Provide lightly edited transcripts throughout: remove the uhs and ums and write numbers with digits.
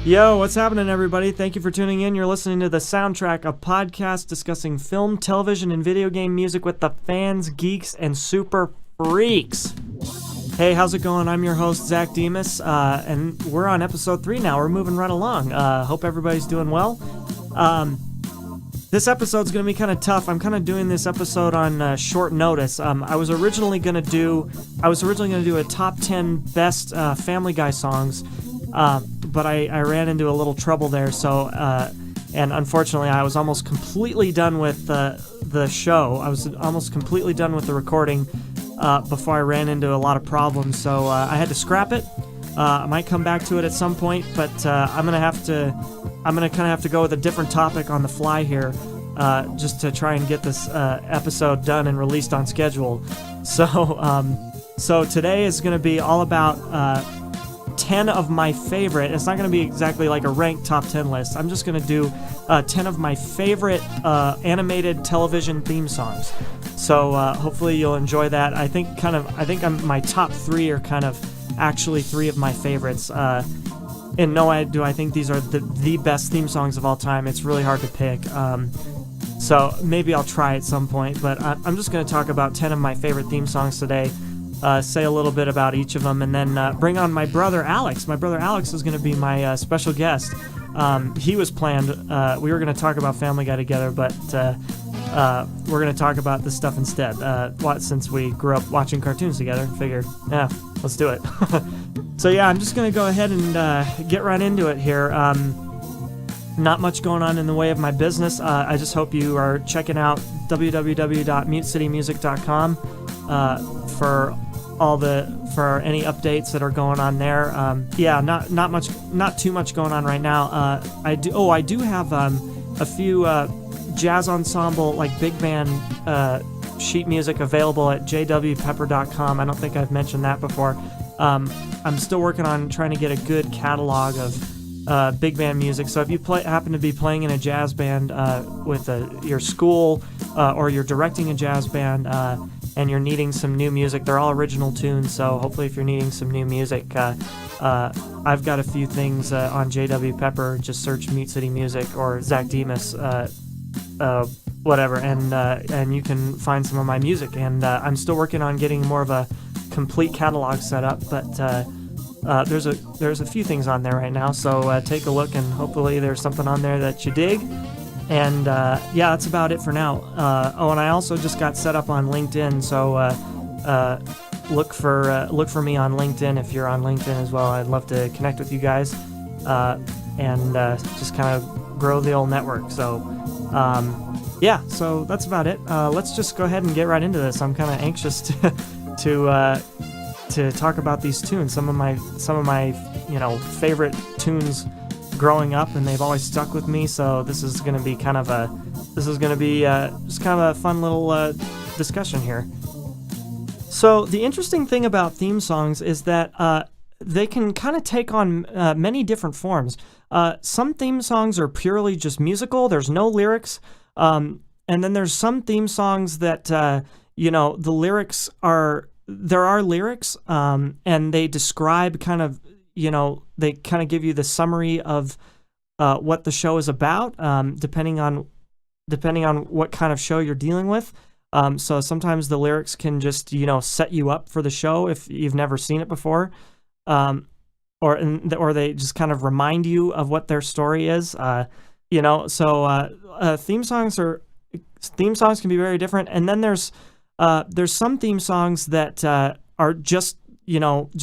Yo, what's happening, everybody? Thank you for tuning in. You're listening to The Soundtrack, a podcast discussing film, television, and video game music with the fans, geeks, and super freaks. Hey, how's it going? I'm your host, Zack, and we're on episode 3 now. We're moving right along. Hope everybody's doing well. This episode's going to be kind of tough. I'm kind of doing this episode on short notice. I was originally going to do a top 10 best Family Guy songs, but I ran into a little trouble there. So, and unfortunately, I was almost completely done with the show. I was almost completely done with the recording before I ran into a lot of problems. So I had to scrap it. I might come back to it at some point, but I'm gonna kind of have to go with a different topic on the fly here, just to try and get this episode done and released on schedule. So today is going to be all about 10 of my favorite. It's not going to be exactly like a ranked top 10 list. I'm just going to do 10 of my favorite animated television theme songs. So hopefully you'll enjoy that. I think my top 3 are kind of actually 3 of my favorites. And no, do I think these are the best theme songs of all time. It's really hard to pick. So maybe I'll try at some point, but I'm just going to talk about 10 of my favorite theme songs today, say a little bit about each of them, and then bring on my brother Alex. My brother Alex is going to be my special guest. He was planned. We were going to talk about Family Guy together, but we're going to talk about this stuff instead. Since we grew up watching cartoons together, figured, yeah, let's do it. So yeah, I'm just going to go ahead and get right into it here. Not much going on in the way of my business. I just hope you are checking out www.mutecitymusic.com for any updates that are going on there. Not too much going on right now. I do have a few jazz ensemble, like big band sheet music available at jwpepper.com. I don't think I've mentioned that before. I'm still working on trying to get a good catalog of big band music. So if you happen to be playing in a jazz band with your school, or you're directing a jazz band and you're needing some new music, they're all original tunes. So hopefully if you're needing some new music, I've got a few things on JW Pepper. Just search Mute City Music or Zack Demas, whatever, and you can find some of my music. And I'm still working on getting more of a complete catalog set up, but there's a few things on there right now, so take a look, and hopefully there's something on there that you dig. And yeah, that's about it for now. And I also just got set up on LinkedIn, so look for me on LinkedIn if you're on LinkedIn as well. I'd love to connect with you guys and just kind of grow the old network. So yeah, so that's about it. Let's just go ahead and get right into this. I'm kind of anxious to talk about these tunes, some of my favorite tunes growing up, and they've always stuck with me. So this is going to be just kind of a fun little discussion here. So the interesting thing about theme songs is that they can kind of take on many different forms. Some theme songs are purely just musical. There's no lyrics, and then there's some theme songs that the lyrics are. There are lyrics, and they describe they kind of give you the summary of what the show is about, depending on what kind of show you're dealing with. So sometimes the lyrics can just set you up for the show if you've never seen it before, or they just kind of remind you of what their story is. Theme songs can be very different, and then there's some theme songs that are just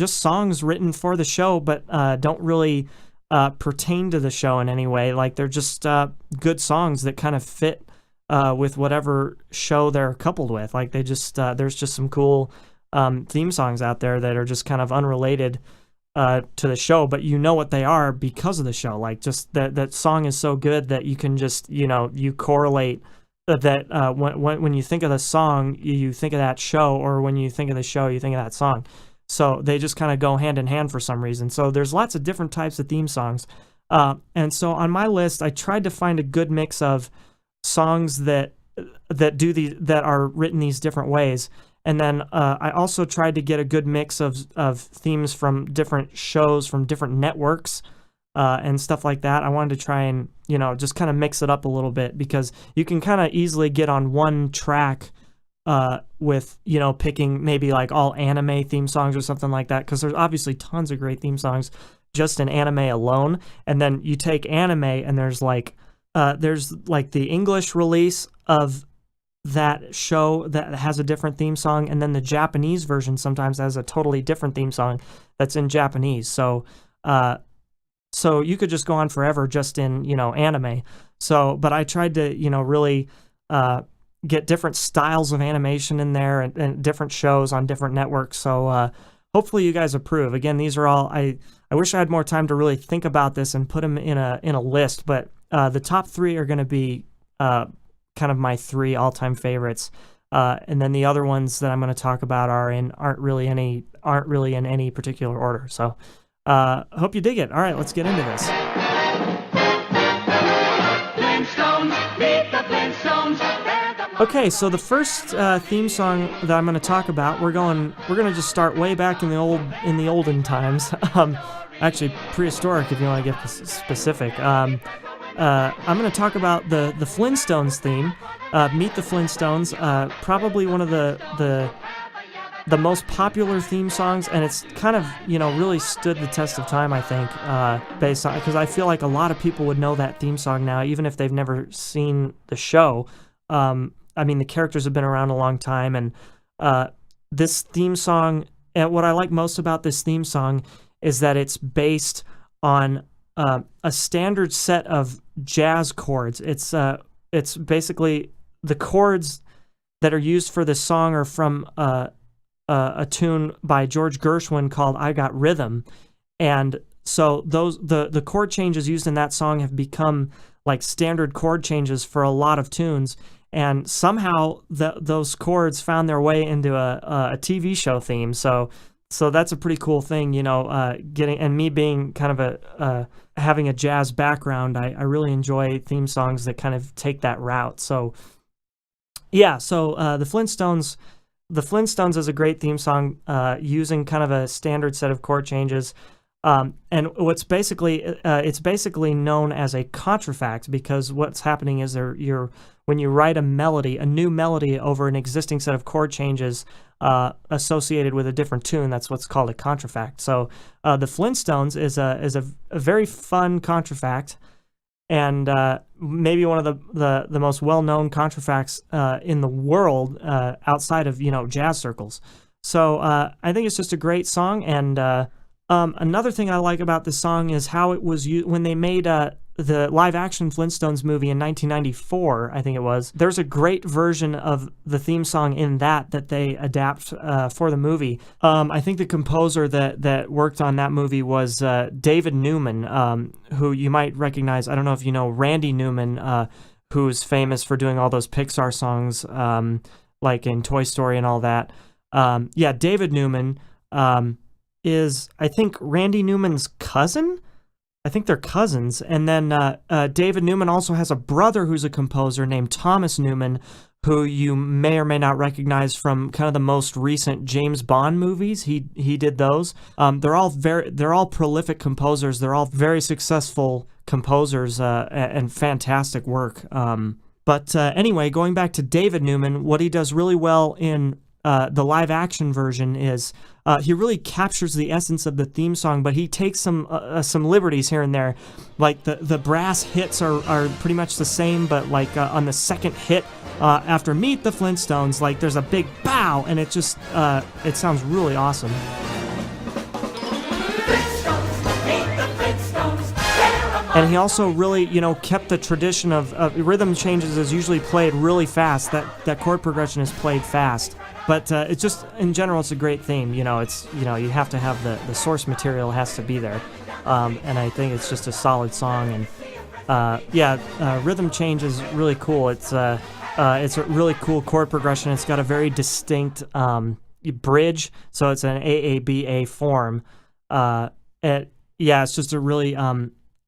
songs written for the show, but don't really pertain to the show in any way. Like they're just good songs that kind of fit with whatever show they're coupled with. Like there's just some cool theme songs out there that are just kind of unrelated to the show, but you know what they are because of the show. Like just that song is so good that you can just you correlate that when you think of the song, you think of that show, or when you think of the show, you think of that song. So they just kind of go hand in hand for some reason. So there's lots of different types of theme songs. And so on my list, I tried to find a good mix of songs that are written these different ways. And then I also tried to get a good mix of themes from different shows, from different networks, and stuff like that. I wanted to try and, just kind of mix it up a little bit, because you can kind of easily get on one track with, picking maybe like all anime theme songs or something like that, because there's obviously tons of great theme songs just in anime alone. And then you take anime and there's like the English release of that show that has a different theme song, and then the Japanese version sometimes has a totally different theme song that's in Japanese. So you could just go on forever just in, anime. So, but I tried to, really get different styles of animation in there, and different shows on different networks. So hopefully you guys approve. Again, these are all, I wish I had more time to really think about this and put them in a list, but the top 3 are going to be kind of my 3 all-time favorites. And then the other ones that I'm going to talk about aren't really in any particular order. So hope you dig it. All right, let's get into this. Okay, so the first theme song that I'm going to talk about, we're going to just start way back in the olden times. Actually, prehistoric if you want to get specific. I'm going to talk about the Flintstones theme. Meet the Flintstones, probably one of the most popular theme songs, and it's kind of, really stood the test of time, I think, based on, because I feel like a lot of people would know that theme song now, even if they've never seen the show. I mean, the characters have been around a long time, and this theme song, and what I like most about this theme song is that it's based on a standard set of jazz chords. It's basically the chords that are used for this song are from a tune by George Gershwin called "I Got Rhythm," and so the chord changes used in that song have become like standard chord changes for a lot of tunes. And somehow those chords found their way into a TV show theme. So that's a pretty cool thing, getting, and me being kind of having a jazz background, I really enjoy theme songs that kind of take that route. So yeah, the Flintstones is a great theme song, using kind of a standard set of chord changes. And it's basically known as a contrafact, because what's happening is when you write a new melody over an existing set of chord changes associated with a different tune, that's what's called a contrafact. So the Flintstones is a very fun contrafact, and maybe one of the most well-known contrafacts in the world, outside of jazz circles. So I think it's just a great song. And another thing I like about this song is how it was used when they made the live-action Flintstones movie in 1994, I think it was. There's a great version of the theme song in that they adapt for the movie. I think the composer that worked on that movie was David Newman, who you might recognize. I don't know if you know Randy Newman, who's famous for doing all those Pixar songs, like in Toy Story and all that. Yeah, David Newman is, I think, Randy Newman's cousin. I think they're cousins. And then David Newman also has a brother who's a composer named Thomas Newman, who you may or may not recognize from kind of the most recent James Bond movies. He did those. They're all prolific composers. They're all very successful composers and fantastic work. But anyway, going back to David Newman, what he does really well in the live action version is he really captures the essence of the theme song, but he takes some liberties here and there. Like the brass hits are pretty much the same, but like on the second hit after Meet the Flintstones, like there's a big bow, and it just it sounds really awesome. And he also really, kept the tradition of rhythm changes is usually played really fast. That chord progression is played fast. But it's just, in general, it's a great theme. It's, you have to have the source material has to be there. And I think it's just a solid song. And rhythm change is really cool. It's a really cool chord progression. It's got a very distinct bridge. So it's an AABA form. It's just a really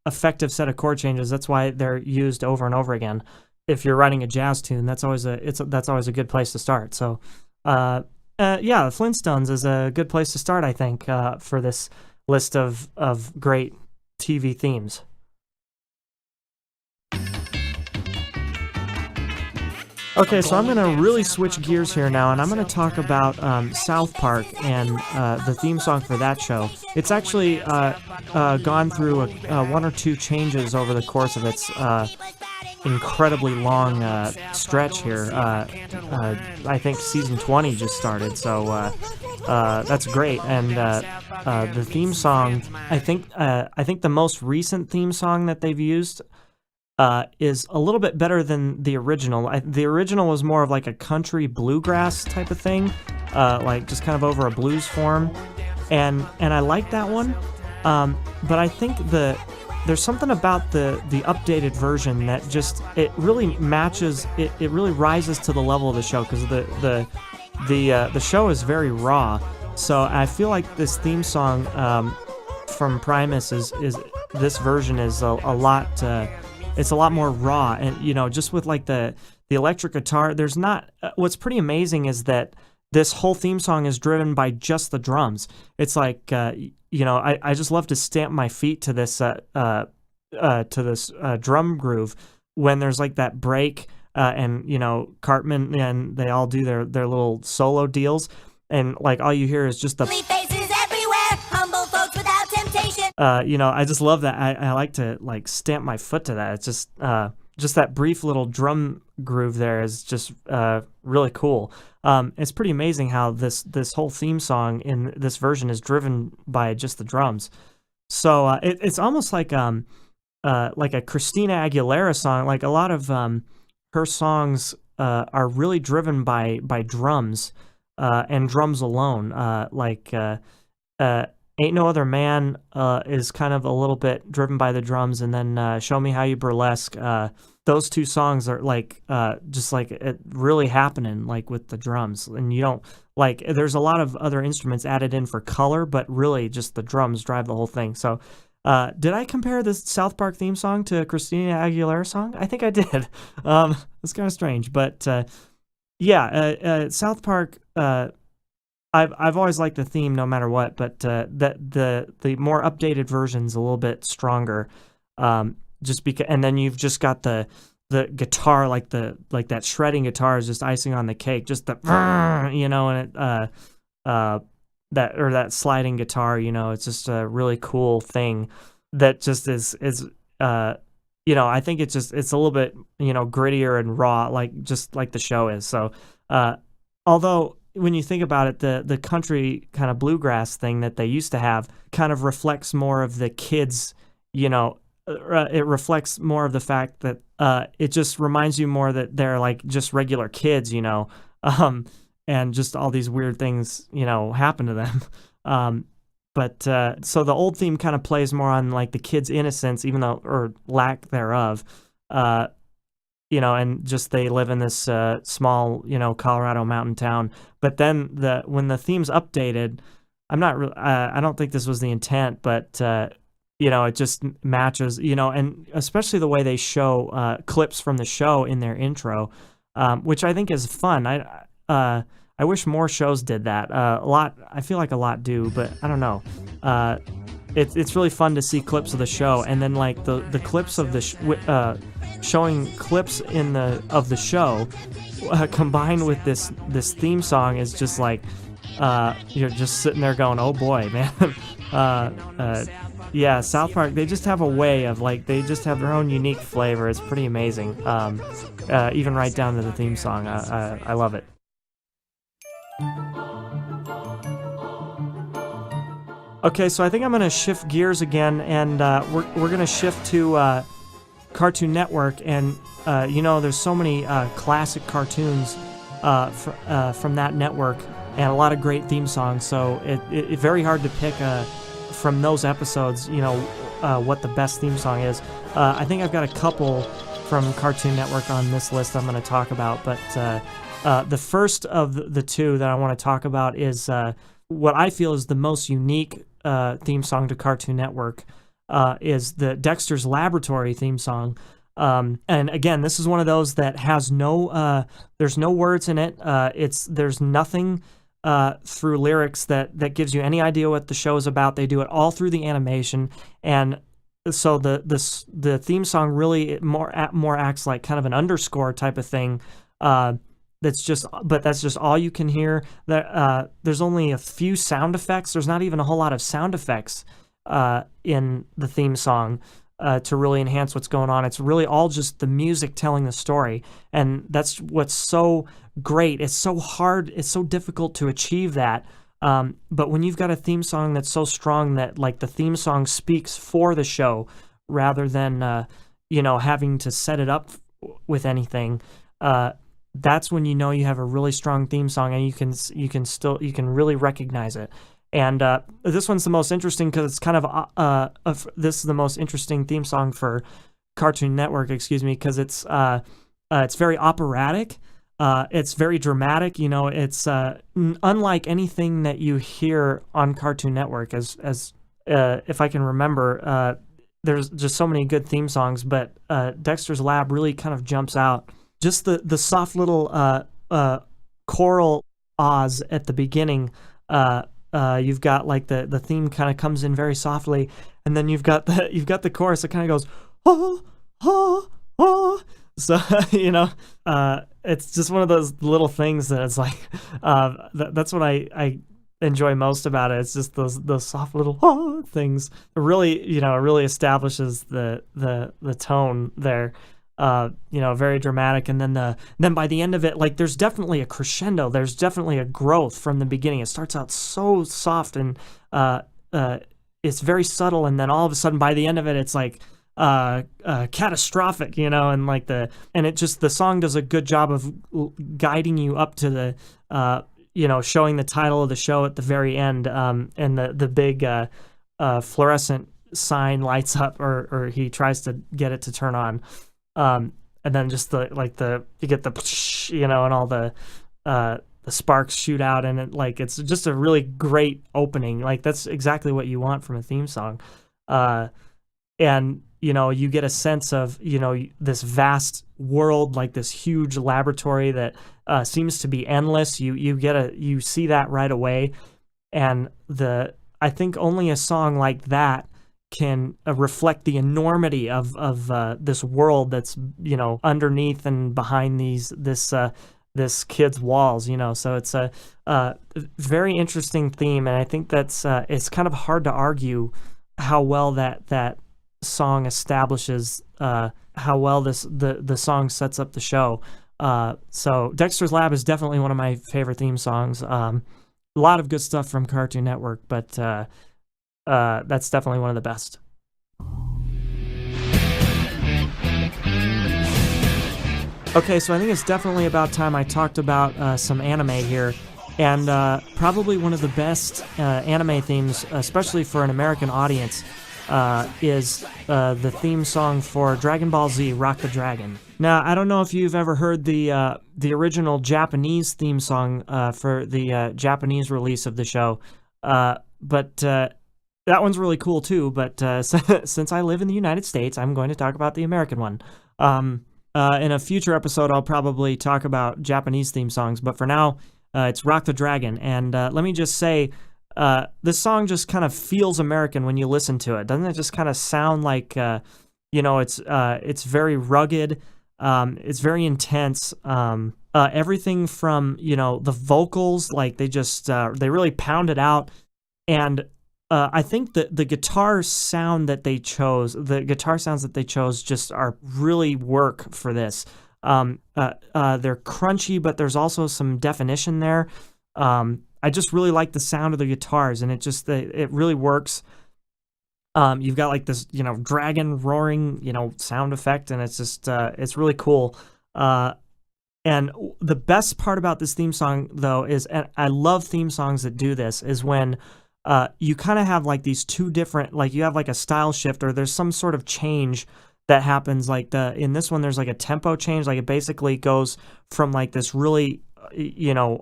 effective set of chord changes. That's why they're used over and over again. If you're writing a jazz tune, that's always a good place to start. So the Flintstones is a good place to start, I think, for this list of great TV themes. Okay, so I'm going to really switch gears here now, and I'm going to talk about South Park and the theme song for that show. It's actually gone through one or two changes over the course of its incredibly long stretch here. I think season 20 just started, so that's great. And the theme song, I think the most recent theme song that they've used is a little bit better than the original. The original was more of like a country bluegrass type of thing, like just kind of over a blues form, and I like that one. But I think there's something about the updated version that just it really matches. It really rises to the level of the show, because the show is very raw. So I feel like this theme song from Primus is this version is a lot. It's a lot more raw, and just with like the electric guitar. There's not. What's pretty amazing is that this whole theme song is driven by just the drums. It's like I just love to stamp my feet to this drum groove when there's like that break, and Cartman and they all do their little solo deals, and like all you hear is just the faces everywhere, humble folks without temptation. I just love that. I like to like stamp my foot to that. It's just that brief little drum groove there is just really cool. It's pretty amazing how this whole theme song in this version is driven by just the drums. So it's almost like a Christina Aguilera song. Like a lot of her songs are really driven by drums and drums alone. Ain't No Other Man is kind of a little bit driven by the drums, and then Show Me How You Burlesque. Those two songs are like just like it really happening like with the drums, and you don't like. There's a lot of other instruments added in for color, but really just the drums drive the whole thing. So, did I compare this South Park theme song to a Christina Aguilera song? I think I did. It's kind of strange, but South Park. I've always liked the theme no matter what, but the more updated version's a little bit stronger. Just because, and then you've just got the guitar, like that shredding guitar is just icing on the cake. Just the and that sliding guitar, it's just a really cool thing that just is I think it's a little bit grittier and raw, just like the show is. So although when you think about it, the country kind of bluegrass thing that they used to have kind of reflects more of the kids, it reflects more of the fact that it just reminds you more that they're like just regular kids, and just all these weird things, happen to them. But so the old theme kind of plays more on like the kids' innocence, even though, or lack thereof, and just they live in this small, Colorado mountain town. But then when the theme's updated, I don't think this was the intent, but it just matches, and especially the way they show clips from the show in their intro, which I think is fun. I wish more shows did that. I feel like a lot do, but I don't know. It's really fun to see clips of the show, and then like the clips of the showing clips of the show combined with this theme song is just like you're just sitting there going, oh boy, man. Yeah, South Park, they just have a way of they just have their own unique flavor. It's pretty amazing. Even right down to the theme song. I love it. Okay, so I think I'm going to shift gears again, and we're going to shift to Cartoon Network, and there's so many classic cartoons from that network, and a lot of great theme songs. So it's very hard to pick from those episodes, what the best theme song is. I think I've got a couple from Cartoon Network on this list I'm going to talk about, but the first of the two that I want to talk about is what I feel is the most unique theme song to Cartoon Network, is the Dexter's Laboratory theme song. And again, this is one of those that has there's no words in it. There's nothing through lyrics that gives you any idea what the show is about. They do it all through the animation, and so the theme song really more acts like kind of an underscore type of thing. That's just all you can hear. There's only a few sound effects. There's not even a whole lot of sound effects in the theme song to really enhance what's going on. It's really all just the music telling the story, and that's what's so great. It's so hard. It's so difficult to achieve that. But when you've got a theme song that's so strong that like the theme song speaks for the show rather than having to set it up with anything. That's when you have a really strong theme song, and you can really recognize it. And this one's the most interesting because it's kind of this is the most interesting theme song for Cartoon Network, because it's very operatic. It's very dramatic. It's unlike anything that you hear on Cartoon Network. As if I can remember, there's just so many good theme songs, but Dexter's Lab really kind of jumps out. Just the soft little choral ahs at the beginning. You've got like the theme kind of comes in very softly, and then you've got the chorus that kind of goes oh oh oh. So it's just one of those little things that it's like that's what I enjoy most about it. It's just those soft little oh things. It really establishes the tone there. Very dramatic, and then by the end of it, like there's definitely a crescendo. There's definitely a growth from the beginning. It starts out so soft and it's very subtle, and then all of a sudden by the end of it, it's like catastrophic, and the song does a good job of guiding you up to the showing the title of the show at the very end, and the big fluorescent sign lights up, or he tries to get it to turn on. And then just you get the and all the sparks shoot out, and it's just a really great opening. Like that's exactly what you want from a theme song. And you get a sense of this vast world, like this huge laboratory that seems to be endless. You see that right away, and I think only a song like that can reflect the enormity of this world that's underneath and behind this kid's walls. So it's a very interesting theme, and I think that's it's kind of hard to argue how well that song establishes how well the song sets up the show. So Dexter's Lab is definitely one of my favorite theme songs. A lot of good stuff from Cartoon Network, but that's definitely one of the best. Okay, so I think it's definitely about time I talked about some anime here, and probably one of the best anime themes, especially for an American audience, is the theme song for Dragon Ball Z, Rock the Dragon. Now, I don't know if you've ever heard the original Japanese theme song for the Japanese release of the show, but that one's really cool too, but since I live in the United States, I'm going to talk about the American one. In a future episode, I'll probably talk about Japanese theme songs, but for now, it's Rock the Dragon. And let me just say, this song just kind of feels American when you listen to it. Doesn't it just kind of sound like, it's very rugged, it's very intense. Everything from, the vocals, like they really pound it out. And I think that the guitar sounds that they chose just are really work for this. They're crunchy, but there's also some definition there. I just really like the sound of the guitars, and it really works. You've got like this, dragon roaring, sound effect, and it's really cool. And the best part about this theme song, though, is, and I love theme songs that do this, is when you kind of have like these two different, like you have like a style shift, or there's some sort of change that happens. Like in this one, there's like a tempo change. Like it basically goes from like this really,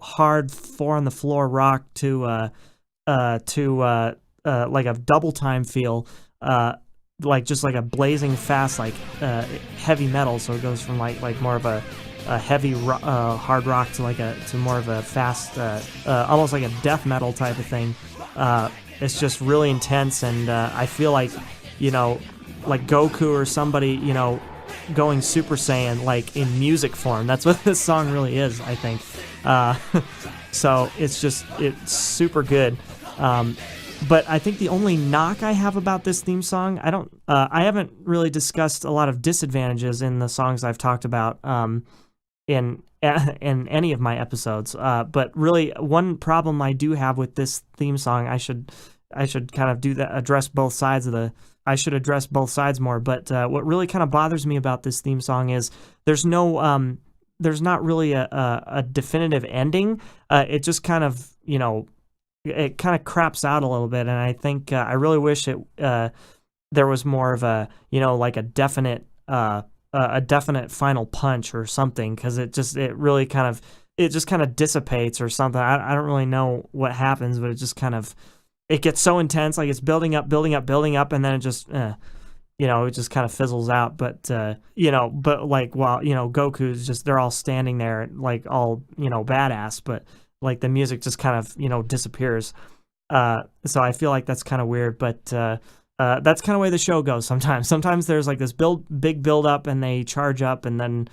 hard 4 on the floor rock to like a double time feel, like just like a blazing fast, like heavy metal. So it goes from like more of a heavy hard rock to more of a fast, almost like a death metal type of thing. It's just really intense, and I feel like like Goku or somebody, going Super Saiyan like in music form. That's what this song really is, I think. So it's super good. But I think the only knock I have about this theme song, I haven't really discussed a lot of disadvantages in the songs I've talked about in any of my episodes. But really, one problem I do have with this theme song, I should kind of address both sides more. But what really kind of bothers me about this theme song is there's not really a definitive ending. It just kind of, it kind of craps out a little bit, and I think I really wish there was more of a, like a definite final punch or something, because it just kind of dissipates or something. I don't really know what happens, but it gets so intense, like it's building up, and then it just it just kind of fizzles out. But but like, while Goku's just, they're all standing there like all badass, but like the music just kind of disappears. So I feel like that's kind of weird, but that's kind of the way the show goes sometimes there's like this big build up, and they charge up, and then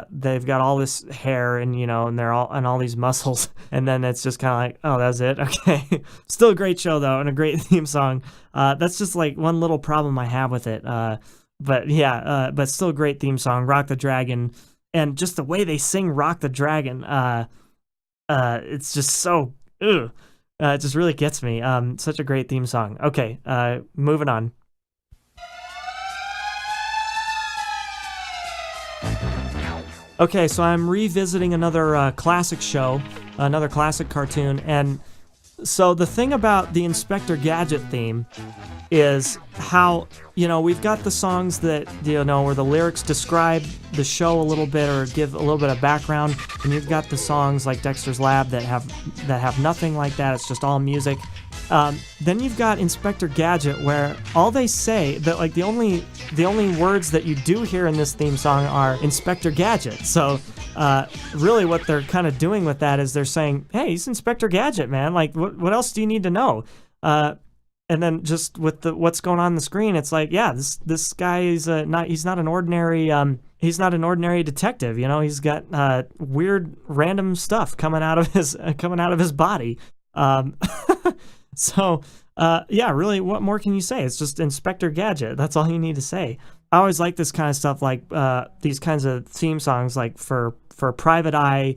they've got all this hair and and they're all these muscles, and then it's just kind of like, oh, that's it. Okay. Still a great show though, and a great theme song. That's just like one little problem I have with it. But yeah, but still a great theme song, Rock the Dragon, and just the way they sing Rock the Dragon, it's just so it just really gets me. Such a great theme song. Okay, moving on. Okay, so I'm revisiting another classic show, another classic cartoon, and so the thing about the Inspector Gadget theme is how, we've got the songs that, where the lyrics describe the show a little bit or give a little bit of background, and you've got the songs like Dexter's Lab that have nothing like that. It's just all music. Then you've got Inspector Gadget, where all they say, that like the only words that you do hear in this theme song are Inspector Gadget. So really what they're kind of doing with that is they're saying, hey, he's Inspector Gadget, man. Like, what else do you need to know? And then just with what's going on the screen, it's like, yeah, this guy is he's not an ordinary detective. He's got weird random stuff coming out of his body. So yeah, really, what more can you say? It's just Inspector Gadget. That's all you need to say. I always like this kind of stuff, like these kinds of theme songs, like for Private Eye,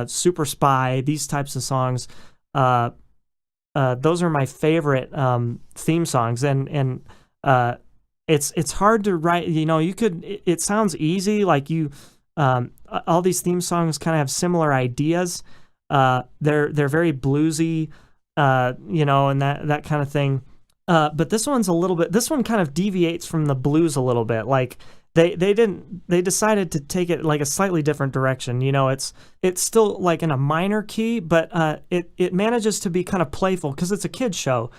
Super Spy, these types of songs. Those are my favorite theme songs, and it's hard to write. It sounds easy, like all these theme songs kind of have similar ideas. They're very bluesy, and that kind of thing. But this one kind of deviates from the blues a little bit. Like they decided to take it like a slightly different direction. It's still like in a minor key, but it manages to be kind of playful because it's a kid's show.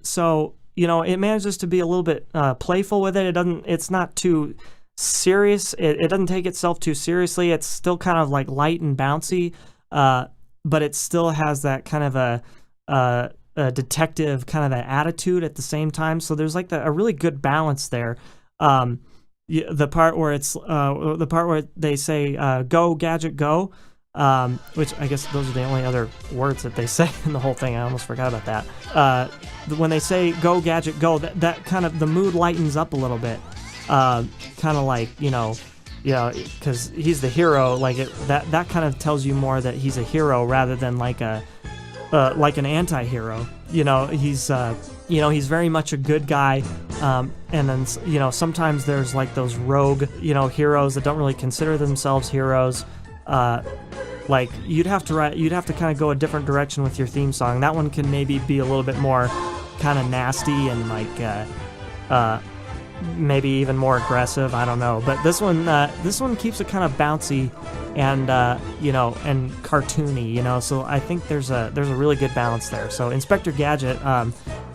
So it manages to be a little bit playful with it. It's not too serious. It doesn't take itself too seriously. It's still kind of like light and bouncy, but it still has that kind of a detective kind of an attitude at the same time. So there's like a really good balance there. The part where they say "Go Gadget Go," which I guess those are the only other words that they say in the whole thing. I almost forgot about that. When they say "Go Gadget Go," that kind of the mood lightens up a little bit. Kind of like because he's the hero. Like that kind of tells you more that he's a hero rather than like an anti-hero. He's very much a good guy, and then sometimes there's like those rogue heroes that don't really consider themselves heroes. Like you'd have to kind of go a different direction with your theme song. That one can maybe be a little bit more kind of nasty and like maybe even more aggressive. I don't know, but this one keeps it kind of bouncy and and cartoony. So I think there's a really good balance there. So Inspector Gadget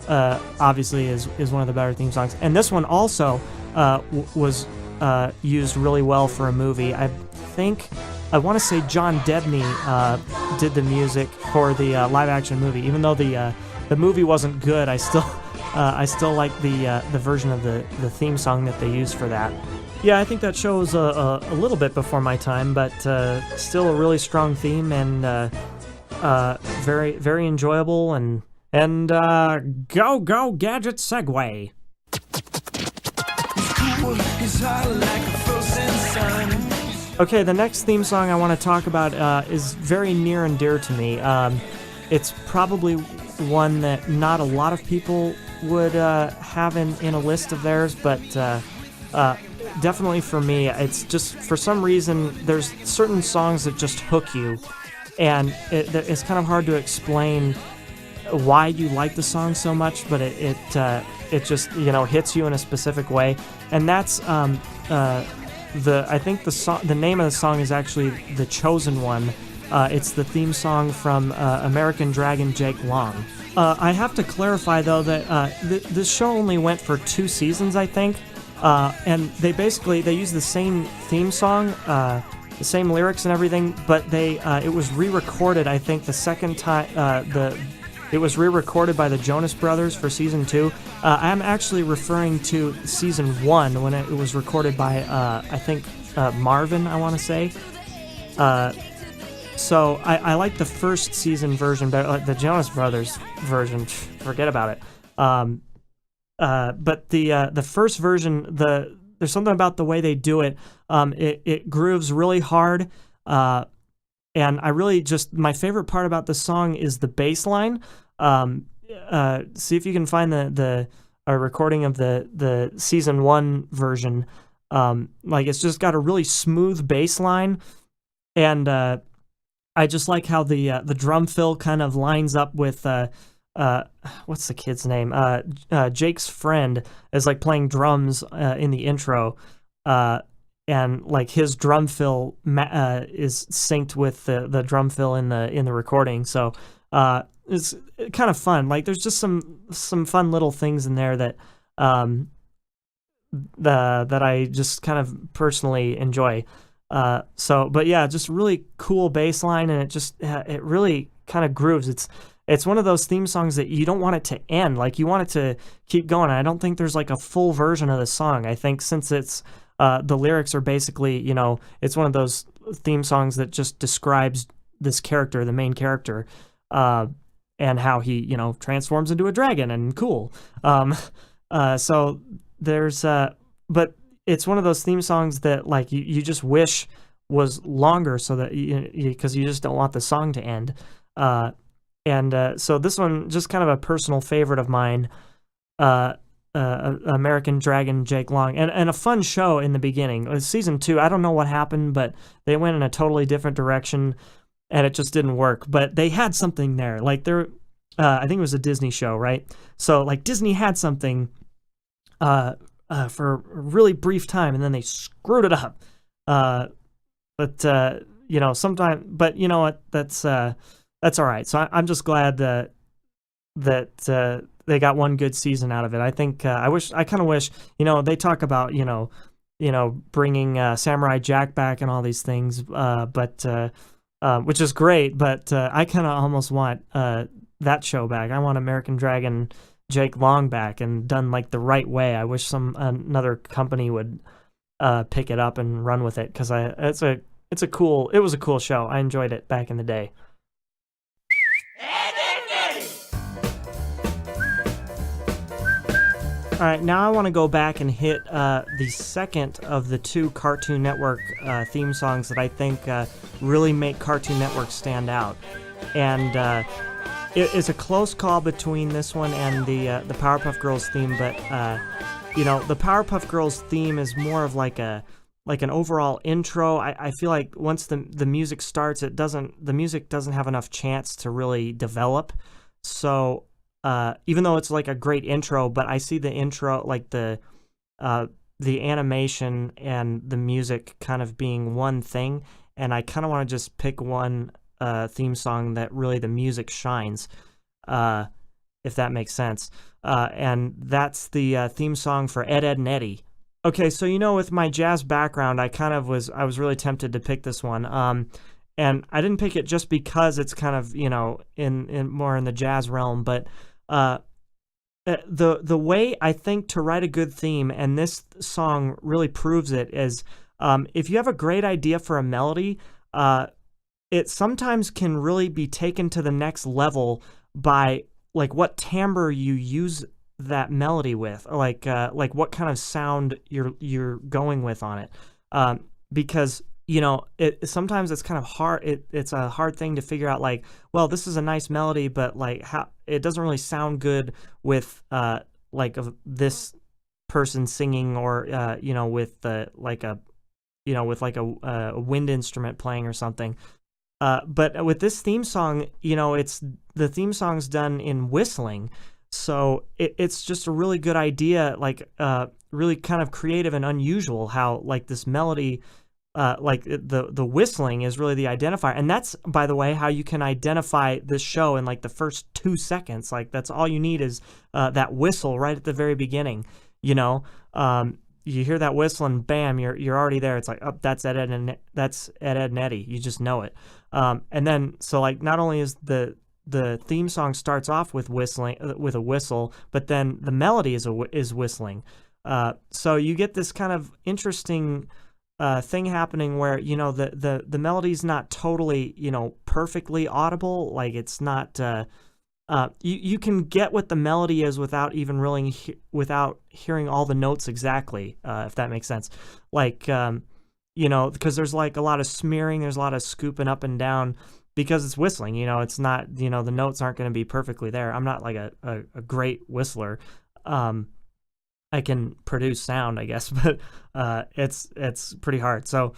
obviously is one of the better theme songs, and this one also was used really well for a movie. I want to say John Debney did the music for the live action movie. Even though the movie wasn't good, I I still like the version of the theme song that they used for that. Yeah, I think that show was a little bit before my time, but still a really strong theme and very very enjoyable and go gadget segue. Okay, the next theme song I want to talk about is very near and dear to me. It's probably one that not a lot of people would have in a list of theirs, but definitely for me, it's just for some reason there's certain songs that just hook you, and it's kind of hard to explain why you like the song so much, but it just hits you in a specific way, and that's I think the name of the song is actually The Chosen One. It's the theme song from American Dragon Jake Long. I have to clarify though that this show only went for 2 seasons, I think, and they use the same theme song, the same lyrics and everything, but it was re-recorded. I think the second time it was re-recorded by the Jonas Brothers for season 2. I'm actually referring to season 1 when it was recorded by I think Marvin, I want to say. So I like the first season version better. The Jonas Brothers version, forget about it. But the first version, there's something about the way they do it. It grooves really hard. And I really my favorite part about the song is the bass line. See if you can find a recording of the season 1 version. Like it's just got a really smooth bass line, and I just like how the drum fill kind of lines up with what's the kid's name? Jake's friend is like playing drums in the intro. And like his drum fill is synced with the drum fill in the recording, so it's kind of fun. Like there's just some fun little things in there that that I just kind of personally enjoy. But yeah, just really cool bass line, and it really kind of grooves. It's one of those theme songs that you don't want it to end. Like you want it to keep going. I don't think there's like a full version of the song. I think since it's the lyrics are basically, it's one of those theme songs that just describes this character, the main character, and how he, transforms into a dragon and cool. So there's, but it's one of those theme songs that like you just wish was longer so that because you just don't want the song to end. So this one, just kind of a personal favorite of mine. American Dragon Jake Long, and a fun show in the beginning. Season 2, I don't know what happened, but they went in a totally different direction, and it just didn't work. But they had something there. Like I think it was a Disney show, right? So like Disney had something for a really brief time, and then they screwed it up. Sometimes, but you know what? That's all right. So I'm just glad that they got one good season out of it. I think I kind of wish, they talk about, bringing Samurai Jack back and all these things, but which is great, but I kind of almost want that show back. I want American Dragon Jake Long back and done like the right way. I wish another company would pick it up and run with it, because it was a cool show. I enjoyed it back in the day. All right, now I want to go back and hit the second of the 2 Cartoon Network theme songs that I think really make Cartoon Network stand out. And it's a close call between this one and the Powerpuff Girls theme, but the Powerpuff Girls theme is more of like an overall intro. I feel like once the music starts, the music doesn't have enough chance to really develop. So even though it's like a great intro, but I see the intro, like the animation and the music kind of being one thing, and I kind of want to just pick one theme song that really the music shines, if that makes sense. And that's the theme song for Ed, Edd n Eddy. Okay, so with my jazz background, I was really tempted to pick this one. And I didn't pick it just because it's kind of, in more in the jazz realm, but the way I think to write a good theme, and this song really proves it, is if you have a great idea for a melody, it sometimes can really be taken to the next level by like what timbre you use that melody with, or like what kind of sound you're going with on it, because it sometimes it's kind of hard. It's a hard thing to figure out. Like, well, this is a nice melody, but like how it doesn't really sound good with this person singing, or with like a with like a wind instrument playing or something. But with this theme song, it's the theme song's done in whistling, so it's just a really good idea, like really kind of creative and unusual how like this melody, the whistling is really the identifier, and that's, by the way, how you can identify this show in like the first 2 seconds. Like that's all you need is that whistle right at the very beginning. You hear that whistle and bam, you're already there. It's like, oh, that's Ed and Eddie. You just know it. And then so like not only is the theme song starts off with whistling with a whistle, but then the melody is whistling. So you get this kind of interesting thing happening where the melody's not totally perfectly audible. Like it's not. You can get what the melody is without even really without hearing all the notes exactly, if that makes sense. Like because there's like a lot of smearing, there's a lot of scooping up and down because it's whistling. It's not the notes aren't going to be perfectly there. I'm not like a great whistler. I can produce sound, I guess, but it's pretty hard. So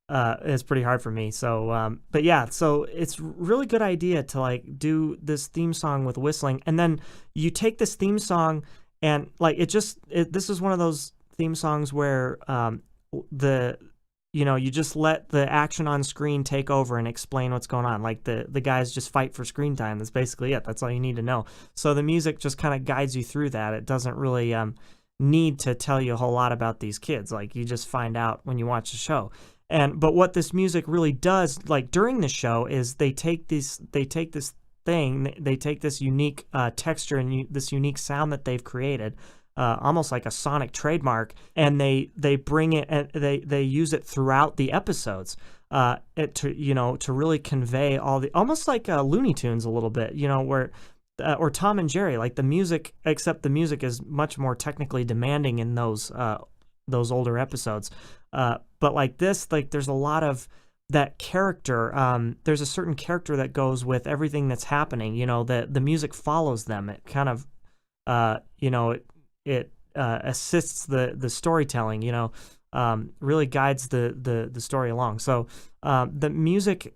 it's pretty hard for me. So but yeah, so it's really good idea to like do this theme song with whistling, and then you take this theme song and like this is one of those theme songs where you just let the action on screen take over and explain what's going on. Like the guys just fight for screen time. That's basically it. That's all you need to know. So the music just kind of guides you through that. It doesn't really need to tell you a whole lot about these kids. Like you just find out when you watch the show. But what this music really does, like during the show, is they take this unique texture and this unique sound that they've created, almost like a sonic trademark, and they bring it and they use it throughout the episodes, to really convey all the, almost like Looney Tunes a little bit, where. Or Tom and Jerry, like the music, except the music is much more technically demanding in those older episodes. But like this, like there's a lot of that character. There's a certain character that goes with everything that's happening. The music follows them. It kind of, it assists the storytelling. Really guides the story along. So the music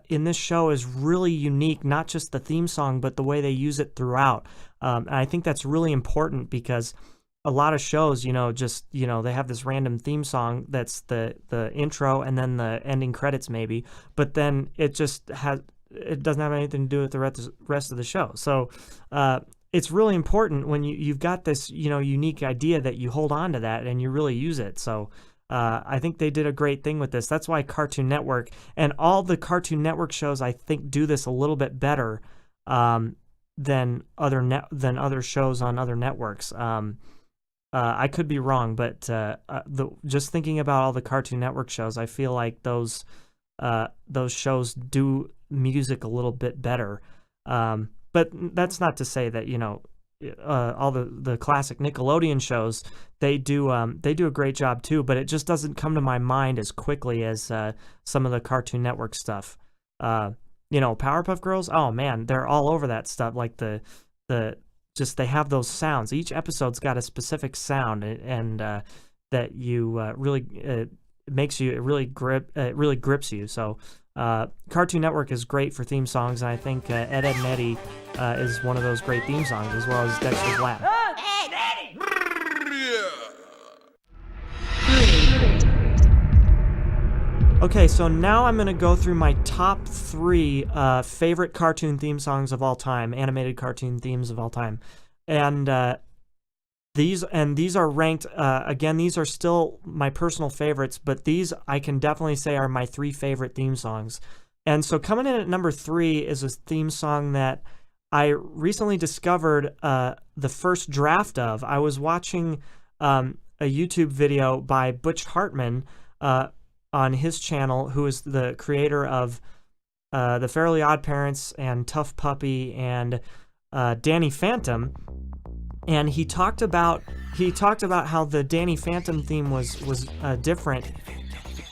in this show is really unique, not just the theme song, but the way they use it throughout. And I think that's really important because a lot of shows, they have this random theme song that's the intro and then the ending credits maybe, but then it doesn't have anything to do with the rest of the show. So it's really important when you've got this, unique idea that you hold on to that and you really use it. So I think they did a great thing with this. That's why Cartoon Network and all the Cartoon Network shows, I think, do this a little bit better than other shows on other networks. I could be wrong, but just thinking about all the Cartoon Network shows, I feel like those shows do music a little bit better. But that's not to say that all the classic Nickelodeon shows, they do a great job too, but it just doesn't come to my mind as quickly as some of the Cartoon Network stuff. Powerpuff Girls, oh man, they're all over that stuff. Like they have those sounds. Each episode's got a specific sound, and that you really makes you, it really grips you. So Cartoon Network is great for theme songs, and I think Ed, Edd n Eddy is one of those great theme songs, as well as Dexter's Lab. Okay, so now I'm going to go through my top 3 favorite cartoon theme songs of all time, animated cartoon themes of all time. And these are ranked, again, these are still my personal favorites, but these I can definitely say are my 3 favorite theme songs. And so coming in at number 3 is a theme song that I recently discovered the first draft of. I was watching a YouTube video by Butch Hartman on his channel, who is the creator of The Fairly Odd Parents and Tough Puppy and Danny Phantom, and he talked about how the Danny Phantom theme was different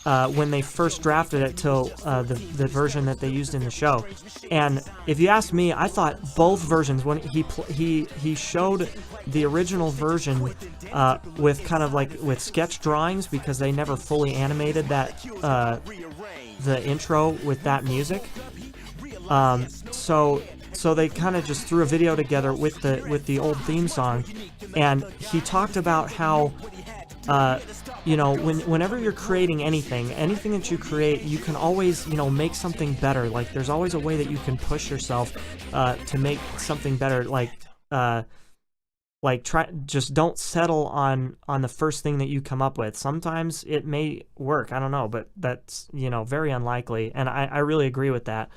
when they first drafted it to the version that they used in the show. And if you ask me, I thought both versions, when he showed the original version with kind of like with sketch drawings, because they never fully animated that the intro with that music. So they kind of just threw a video together with the old theme song, and he talked about how whenever you're creating anything that you create, you can always make something better. Like there's always a way that you can push yourself to make something better. Just don't settle on the first thing that you come up with. Sometimes it may work, I don't know, but that's very unlikely, and I really agree with that.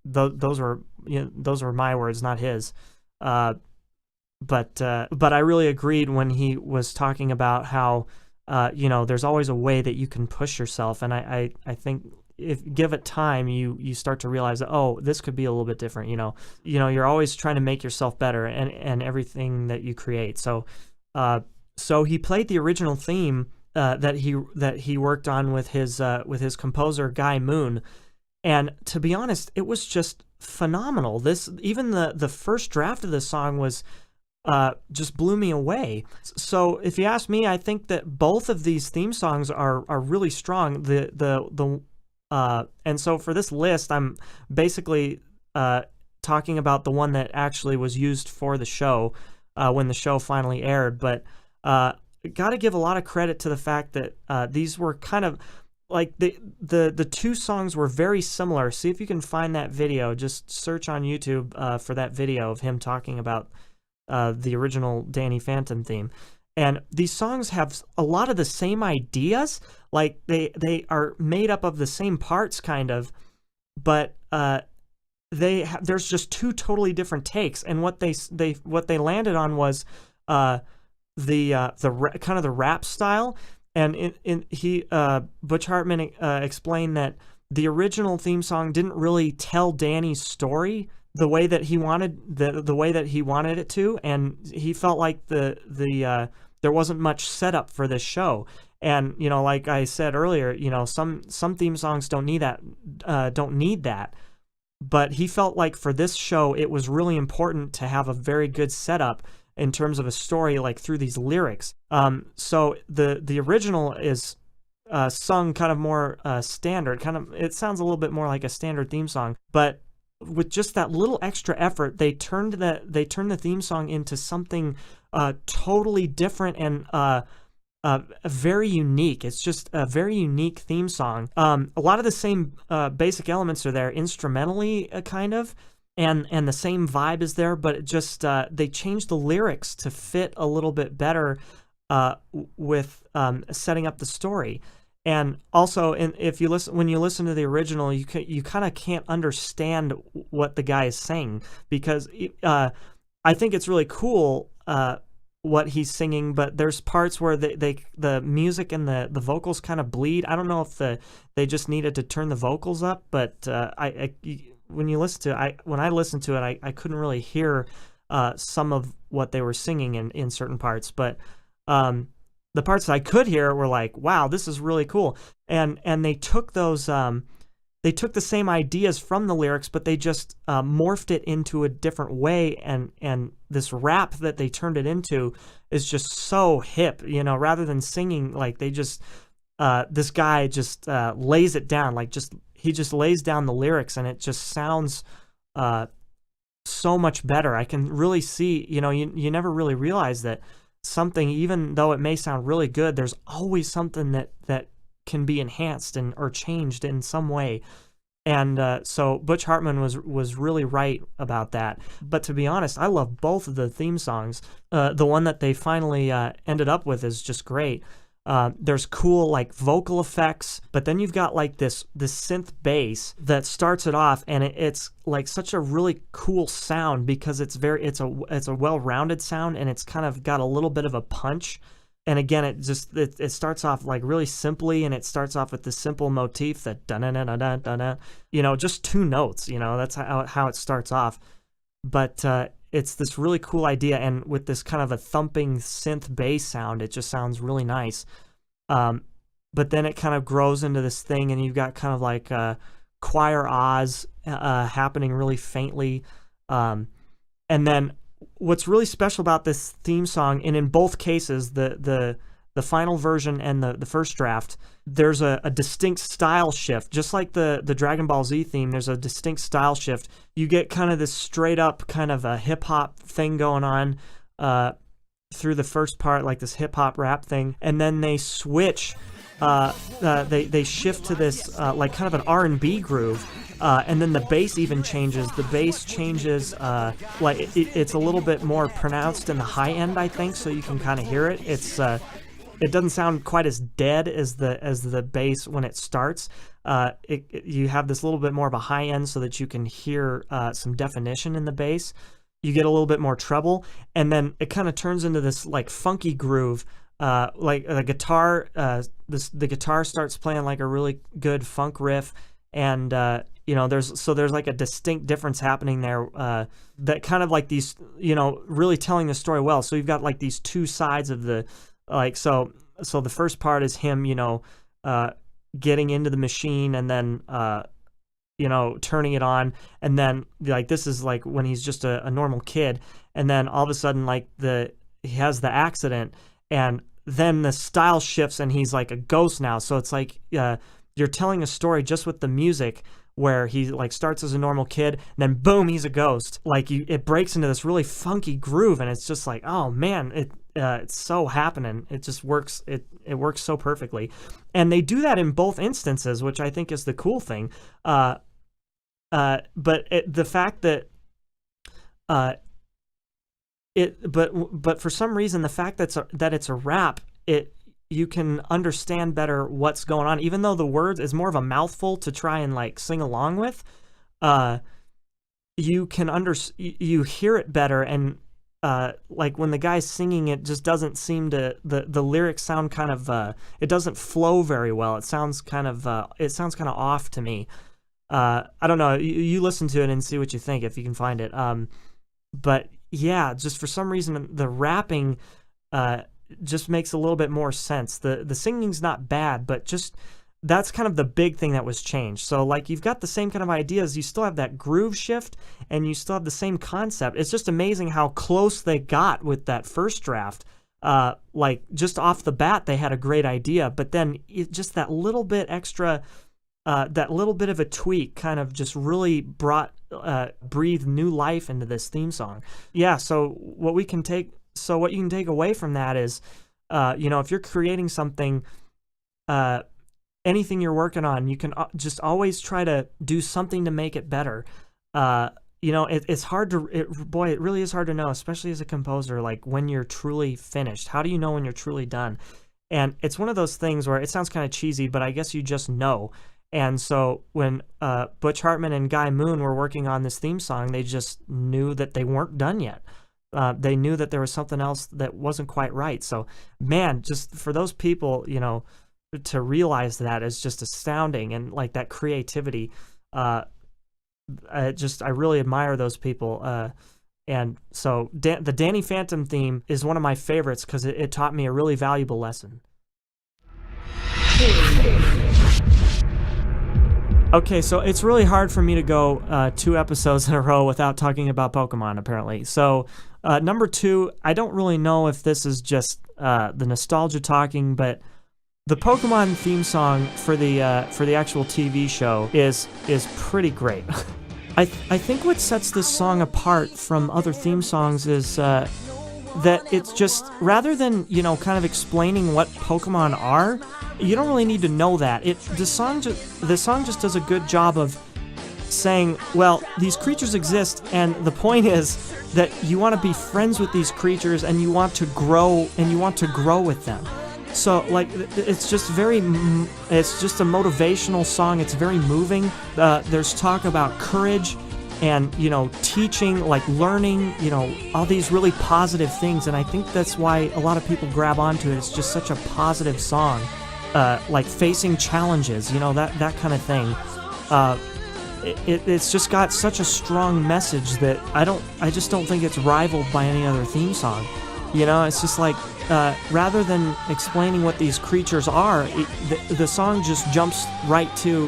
Those were my words, not his. But I really agreed when he was talking about how there's always a way that you can push yourself, and I think if give it time, you start to realize that, oh, this could be a little bit different. You're always trying to make yourself better and everything that you create. So he played the original theme that he worked on with his composer Guy Moon. And to be honest, it was just phenomenal. Even the first draft of this song was just blew me away. So if you ask me, I think that both of these theme songs are really strong. And so for this list, I'm basically talking about the one that actually was used for the show when the show finally aired. But got to give a lot of credit to the fact that these were kind of like the two songs were very similar. See if you can find that video. Just search on YouTube for that video of him talking about the original Danny Phantom theme. And these songs have a lot of the same ideas. Like they are made up of the same parts, kind of, but there's just two totally different takes. And what they landed on was the kind of the rap style. And Butch Hartman explained that the original theme song didn't really tell Danny's story the way that he wanted the way that he wanted it to, and he felt like there wasn't much setup for this show. And like I said earlier, some theme songs don't need that, but he felt like for this show it was really important to have a very good setup in terms of a story, like through these lyrics. So the original is sung kind of more standard, it sounds a little bit more like a standard theme song, but with just that little extra effort, they turned the theme song into something totally different and very unique. It's just a very unique theme song. A lot of the same basic elements are there instrumentally, kind of. And the same vibe is there, but it just they changed the lyrics to fit a little bit better with setting up the story. And also, when you listen to the original, you kind of can't understand what the guy is saying, because I think it's really cool what he's singing, but there's parts where the music and the vocals kind of bleed. I don't know if they just needed to turn the vocals up, but when I listened to it, I couldn't really hear some of what they were singing in certain parts, but the parts that I could hear were like, wow, this is really cool. And they took those they took the same ideas from the lyrics, but they just morphed it into a different way, and this rap that they turned it into is just so hip, rather than singing, like they just this guy just lays it down, he just lays down the lyrics, and it just sounds so much better. I can really see, you never really realize that something, even though it may sound really good, there's always something that can be enhanced or changed in some way. And so Butch Hartman was really right about that. But to be honest, I love both of the theme songs. The one that they finally ended up with is just great. There's cool like vocal effects, but then you've got like this synth bass that starts it off, and it's like such a really cool sound because it's a well-rounded sound, and it's kind of got a little bit of a punch. And again, it starts off like really simply, and it starts off with this simple motif that da-na-na-na-na-na, just two notes. That's how it starts off. But it's this really cool idea, and with this kind of a thumping synth bass sound, it just sounds really nice. But then it kind of grows into this thing, and you've got kind of like choir Oz happening really faintly. And then what's really special about this theme song, and in both cases, the final version and the first draft, there's a distinct style shift. Just like the Dragon Ball Z theme, there's a distinct style shift. You get kind of this straight up kind of a hip hop thing going on through the first part, like this hip hop rap thing, and then they switch. They shift to this like kind of an R&B groove. And then the bass even changes. The bass changes, like it's a little bit more pronounced in the high end, I think, so you can kind of hear it. It doesn't sound quite as dead as the bass when it starts. You have this little bit more of a high end so that you can hear some definition in the bass. You get a little bit more treble, and then it kind of turns into this like funky groove. Like the guitar, the guitar starts playing like a really good funk riff, and there's like a distinct difference happening there that kind of like these, really telling the story well. So you've got like these two sides of the, like, so the first part is him, getting into the machine, and then, turning it on. And then like, this is like when he's just a normal kid. And then all of a sudden, like he has the accident, and then the style shifts and he's like a ghost now. So it's like, you're telling a story just with the music, where he like starts as a normal kid, and then boom, he's a ghost. Like it breaks into this really funky groove, and it's just like, oh man, it's so happening. It just works. It works so perfectly, and they do that in both instances, which I think is the cool thing. But the fact that but for some reason, the fact that it's a rap, you can understand better what's going on, even though the words is more of a mouthful to try and like sing along with. You hear it better, and like when the guy's singing, it just doesn't seem to, the lyrics sound kind of it doesn't flow very well. It sounds kind of off to me. I don't know. You listen to it and see what you think if you can find it. But yeah, just for some reason the rapping just makes a little bit more sense. The singing's not bad, but just that's kind of the big thing that was changed. So like you've got the same kind of ideas, you still have that groove shift, and you still have the same concept. It's just amazing how close they got with that first draft. Like just off the bat, they had a great idea, but then just that little bit extra, that little bit of a tweak kind of just really breathed new life into this theme song. Yeah, so what you can take away from that is, if you're creating something, anything you're working on, you can just always try to do something to make it better. It's hard to, it really is hard to know, especially as a composer, like when you're truly finished. How do you know when you're truly done? And it's one of those things where it sounds kind of cheesy, but I guess you just know. And so when Butch Hartman and Guy Moon were working on this theme song, they just knew that they weren't done yet. They knew that there was something else that wasn't quite right. So, man, just for those people, to realize that is just astounding. And like that creativity, I really admire those people. And so the Danny Phantom theme is one of my favorites because it taught me a really valuable lesson. Okay, so it's really hard for me to go 2 episodes in a row without talking about Pokemon, apparently. So, number 2, I don't really know if this is just the nostalgia talking, but the Pokemon theme song for the actual TV show is pretty great. I think what sets this song apart from other theme songs is that it's just, rather than kind of explaining what Pokemon are, you don't really need to know that. The song just does a good job of saying, well, these creatures exist, and the point is that you want to be friends with these creatures, and you want to grow with them. So like it's just it's just a motivational song. It's very moving. There's talk about courage and, teaching, like learning, all these really positive things. And I think that's why a lot of people grab onto it. It's just such a positive song, like facing challenges, that kind of thing. It's just got such a strong message that I just don't think it's rivaled by any other theme song. It's just like, rather than explaining what these creatures are, the song just jumps right to,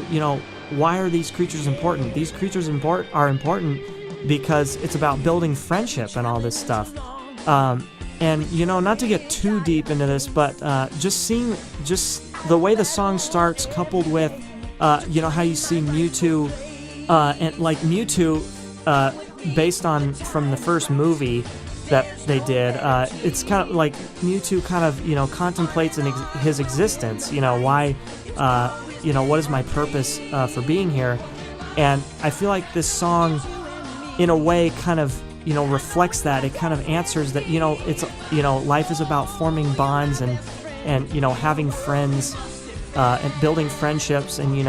why are these creatures important? These creatures are important because it's about building friendship and all this stuff. And, not to get too deep into this, but just the way the song starts, coupled with, how you see Mewtwo, and like Mewtwo, based on from the first movie that they did, it's kind of like Mewtwo kind of, contemplates his existence, why, what is my purpose for being here? And I feel like this song, in a way, kind of, reflects that. It kind of answers that, it's, life is about forming bonds and having friends, and building friendships and,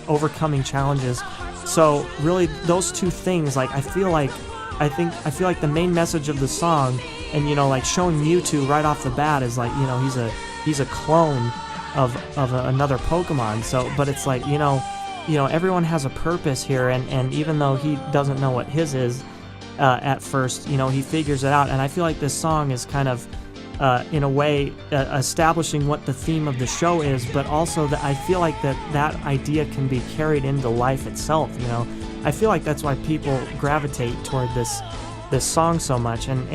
overcoming challenges. So really those two things, like, I feel like the main message of the song, and like showing Mewtwo right off the bat is like, he's a clone of another Pokemon. So, but it's like, everyone has a purpose here, and even though he doesn't know what his is at first, he figures it out. And I feel like this song is kind of, in a way, establishing what the theme of the show is, but also that I feel like that idea can be carried into life itself. I feel like that's why people gravitate toward this song so much, and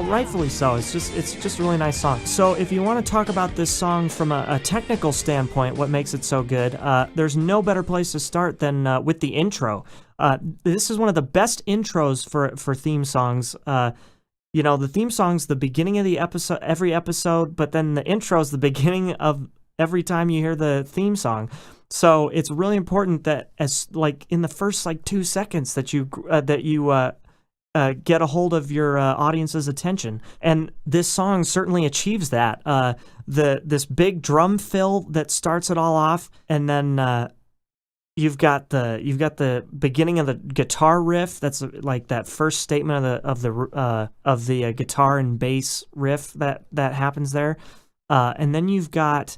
rightfully so. It's just a really nice song. So if you want to talk about this song from a technical standpoint, what makes it so good, there's no better place to start than with the intro. This is one of the best intros for theme songs. The theme song's the beginning of the episode, every episode, but then the intro's the beginning of every time you hear the theme song. So it's really important that, as like in the first 2 seconds, that you get a hold of your audience's attention, and this song certainly achieves that. This big drum fill that starts it all off, and then you've got the beginning of the guitar riff. That's like that first statement of the guitar and bass riff that happens there, and then you've got.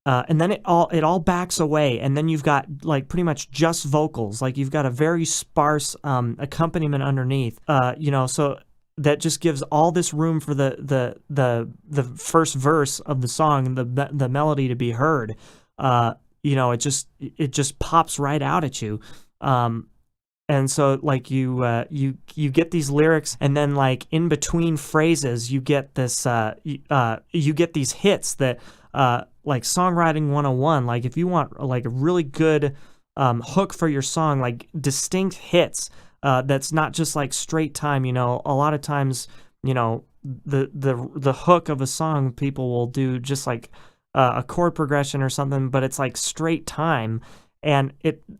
And then it all backs away, and then you've got like pretty much just vocals. Like you've got a very sparse accompaniment underneath. So that just gives all this room for the first verse of the song, the melody to be heard. It just pops right out at you. And so like you get these lyrics, and then like in between phrases you get this you get these hits that like songwriting 101. Like if you want like a really good hook for your song, like distinct hits, that's not just like straight time. A lot of times, the hook of a song, people will do just like a chord progression or something, but it's like straight time, and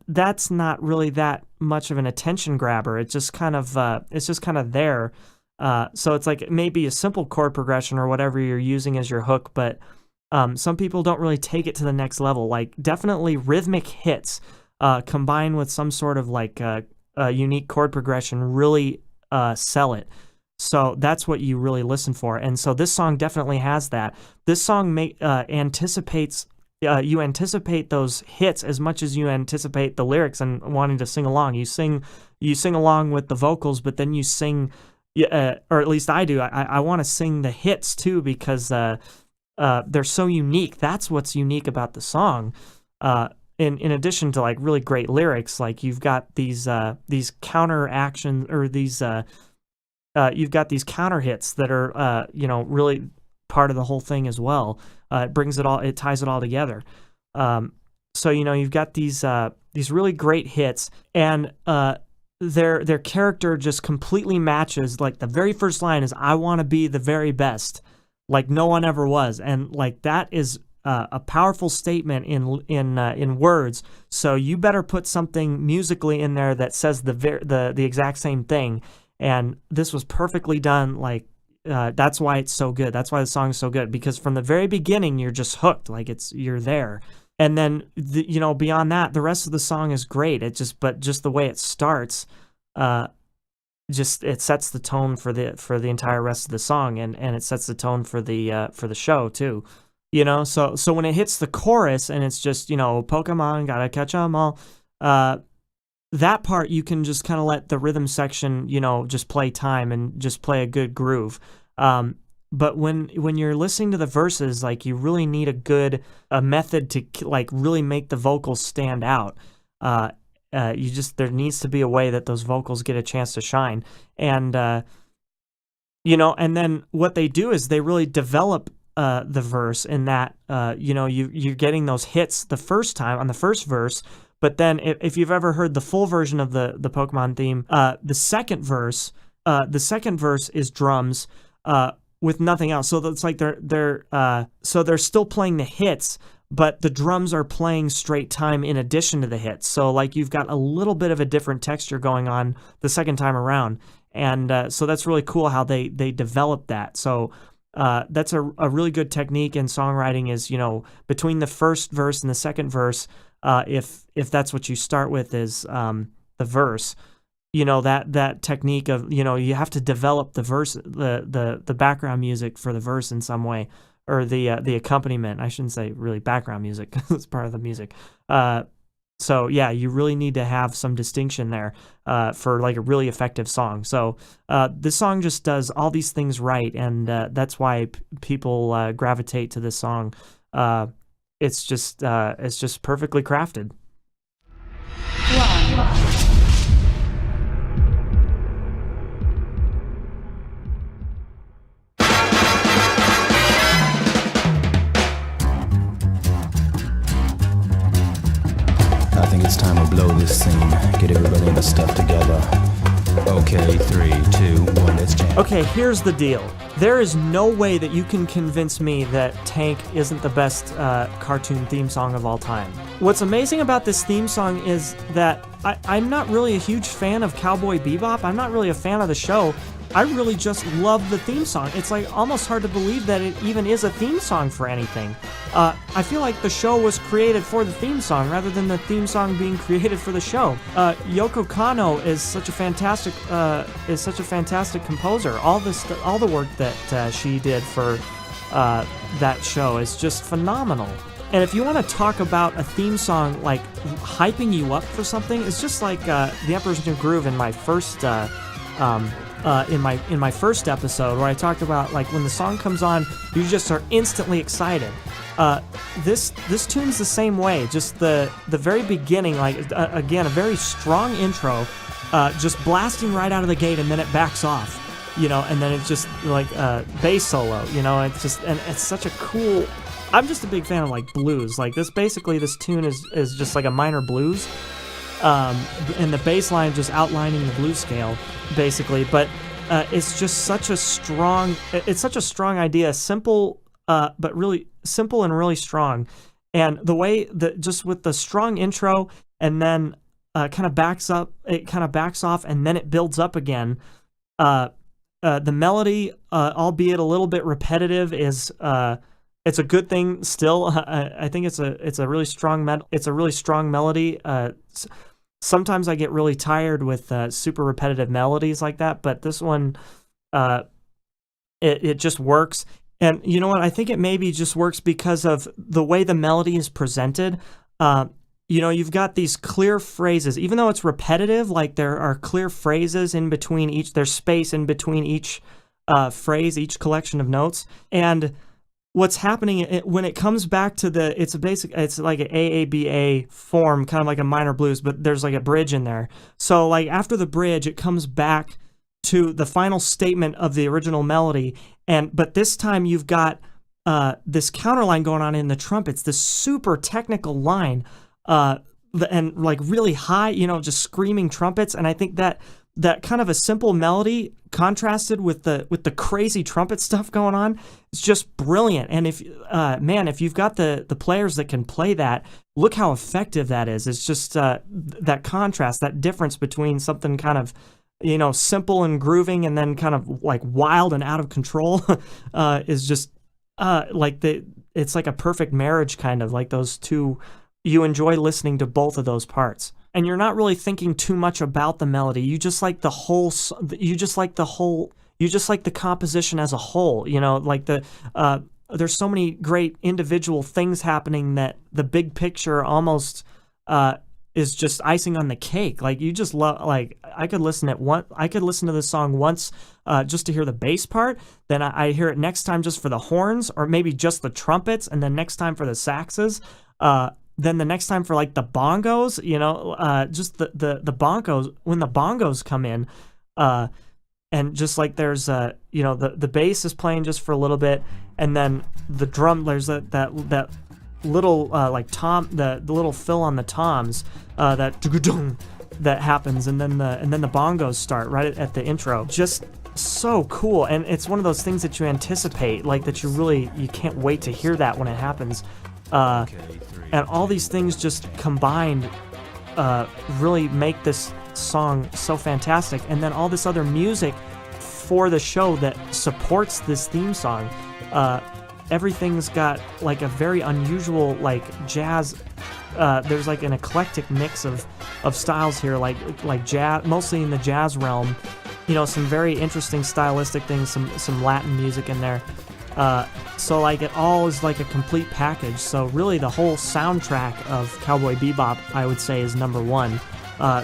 that's not really that much of an attention grabber. It's just kind of there. So it's like maybe a simple chord progression or whatever you're using as your hook, but some people don't really take it to the next level. Like definitely rhythmic hits combined with some sort of like unique chord progression really sell it. So that's what you really listen for. And so this song definitely has that. This song anticipates, you anticipate those hits as much as you anticipate the lyrics and wanting to sing along. You sing along with the vocals, but then you sing, or at least I do. I want to sing the hits too, because they're so unique. That's what's unique about the song. In addition to like really great lyrics, like you've got these counter actions, or these you've got these counter hits that are really part of the whole thing as well. It ties it all together. So you've got these really great hits, and their character just completely matches. Like the very first line is, "I want to be the very best, like no one ever was," and like that is a powerful statement in words. So you better put something musically in there that says the exact same thing. And this was perfectly done. Like that's why it's so good. That's why the song is so good, because from the very beginning you're just hooked, like you're there. And then beyond that, the rest of the song is great. But just the way it starts, just it sets the tone for the entire rest of the song, and it sets the tone for the show too. So when it hits the chorus and it's just, Pokemon gotta catch 'em all, that part you can just kind of let the rhythm section, just play time and just play a good groove. But when you're listening to the verses, like, you really need a method to like really make the vocals stand out. There needs to be a way that those vocals get a chance to shine. And and then what they do is they really develop the verse in that you're getting those hits the first time on the first verse. But then if you've ever heard the full version of the Pokemon theme, the second verse is drums with nothing else. So it's like they're still playing the hits, but the drums are playing straight time in addition to the hits. So like you've got a little bit of a different texture going on the second time around. And so that's really cool how they develop that. So that's a really good technique in songwriting is, between the first verse and the second verse, if that's what you start with is the verse, that technique of, you have to develop the verse, the background music for the verse in some way, or the accompaniment. I shouldn't say really background music because it's part of the music. So yeah, you really need to have some distinction there for like a really effective song. So this song just does all these things right, and that's why people gravitate to this song. It's just perfectly crafted. I think it's time to blow this scene. Get everybody in the stuff together. Okay, 3, 2, 1, let's jam. Okay, here's the deal. There is no way that you can convince me that Tank isn't the best cartoon theme song of all time. What's amazing about this theme song is that I'm not really a huge fan of Cowboy Bebop. I'm not really a fan of the show. I really just love the theme song. It's like almost hard to believe that it even is a theme song for anything. I feel like the show was created for the theme song rather than the theme song being created for the show. Yoko Kanno is such a fantastic composer. All the work that she did for that show is just phenomenal. And if you want to talk about a theme song like hyping you up for something, it's just like The Emperor's New Groove in my first in my first episode, where I talked about like when the song comes on, you just are instantly excited. This tune's the same way. Just the very beginning, like again, a very strong intro, just blasting right out of the gate, and then it backs off, and then it's just like bass solo, and it's such a cool. I'm just a big fan of like blues. Like this tune is just like a minor blues. And the bass line just outlining the blues scale, basically. But it's just such a strong idea, simple, but really simple and really strong. And the way that just with the strong intro and then kind of backs off, and then it builds up again. The melody, albeit a little bit repetitive, is it's a good thing still. I think it's a really strong melody. Sometimes I get really tired with super repetitive melodies like that, but this one, it just works. And you know what? I think it maybe just works because of the way the melody is presented. You've got these clear phrases, even though it's repetitive. Like there are clear phrases in between each. There's space in between each phrase, each collection of notes, and what's happening when it comes back to it's like an AABA form, kind of like a minor blues, but there's like a bridge in there. So like after the bridge, it comes back to the final statement of the original melody, but this time you've got this counterline going on in the trumpets, this super technical line, and like really high, just screaming trumpets. And I think that kind of a simple melody contrasted with the crazy trumpet stuff going on, it's just brilliant. And if you've got the players that can play that, look how effective that is. It's just that contrast, that difference between something kind of simple and grooving, and then kind of like wild and out of control, is just it's like a perfect marriage, kind of like those two. You enjoy listening to both of those parts, and you're not really thinking too much about the melody. You just like the whole. You just like the whole. You just like the composition as a whole. There's so many great individual things happening that the big picture almost is just icing on the cake. Like, you just love. Like, I could listen to this song once just to hear the bass part. Then I hear it next time just for the horns, or maybe just the trumpets, and then next time for the saxes. Then the next time for like the bongos, just the bongos, when the bongos come in, and just like there's the bass is playing just for a little bit, and then the drum, there's that little like tom, the little fill on the toms, that happens, and then the bongos start right at the intro. Just so cool, and it's one of those things that you anticipate, like that you can't wait to hear that when it happens. And all these things just combined really make this song so fantastic. And then all this other music for the show that supports this theme song. Everything's got like a very unusual like jazz. There's like an eclectic mix of styles here, like jazz, mostly in the jazz realm. Some very interesting stylistic things, some Latin music in there. So like it all is like a complete package. So really the whole soundtrack of Cowboy Bebop, I would say, is number one.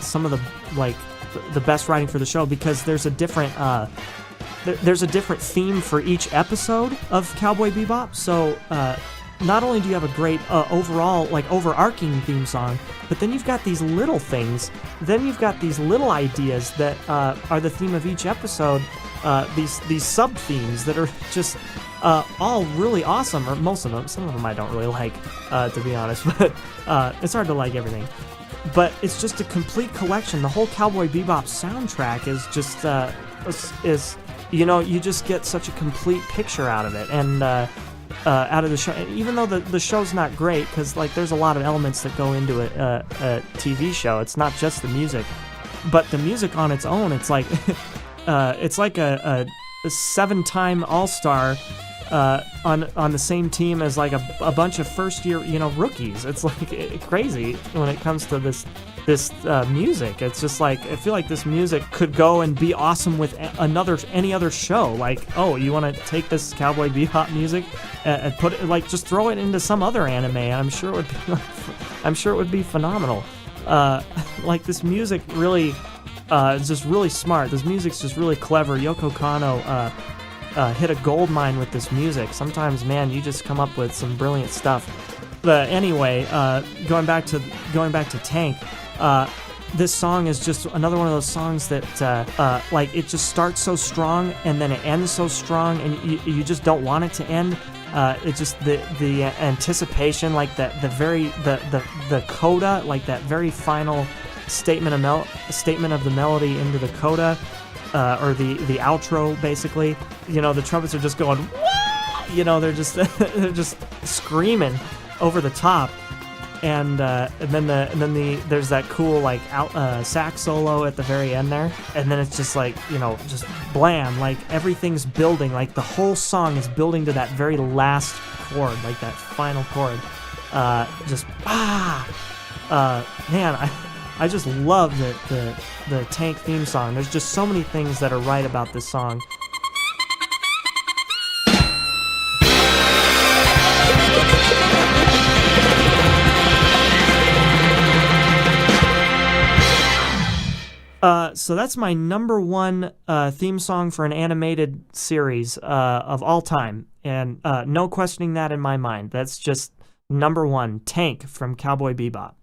Some of the best writing for the show, because there's a different theme for each episode of Cowboy Bebop. So not only do you have a great overall like overarching theme song, but then you've got these little things. Then you've got these little ideas that are the theme of each episode. These sub themes that are just all really awesome, or most of them. Some of them I don't really like, to be honest, but it's hard to like everything. But it's just a complete collection. The whole Cowboy Bebop soundtrack is just you just get such a complete picture out of it, and out of the show. And even though the show's not great, because like there's a lot of elements that go into a TV show. It's not just the music, but the music on its own, it's like it's like a 7-time All-Star on the same team as like a bunch of first-year rookies. It's like crazy when it comes to this music. It's just like, I feel like this music could go and be awesome with any other show. Like, oh, you want to take this Cowboy Bebop music and put it, like, just throw it into some other anime, and I'm sure it would be phenomenal. Like, this music really is just really smart. This music's just really clever. Yoko Kanno hit a gold mine with this music. Sometimes, man, you just come up with some brilliant stuff. But anyway, going back to Tank, this song is just another one of those songs that like it just starts so strong and then it ends so strong, and you just don't want it to end. It's just the anticipation, like the coda, like that very final statement of the melody into the coda, or the outro, basically. The trumpets are just going, Wah! They're just screaming over the top, and then there's that cool like sax solo at the very end there, and then it's just like just blam, like everything's building, like the whole song is building to that very last chord, like that final chord. Man, I just love the Tank theme song. There's just so many things that are right about this song. So that's my number one theme song for an animated series of all time, and no questioning that in my mind. That's just number one, Tank from Cowboy Bebop.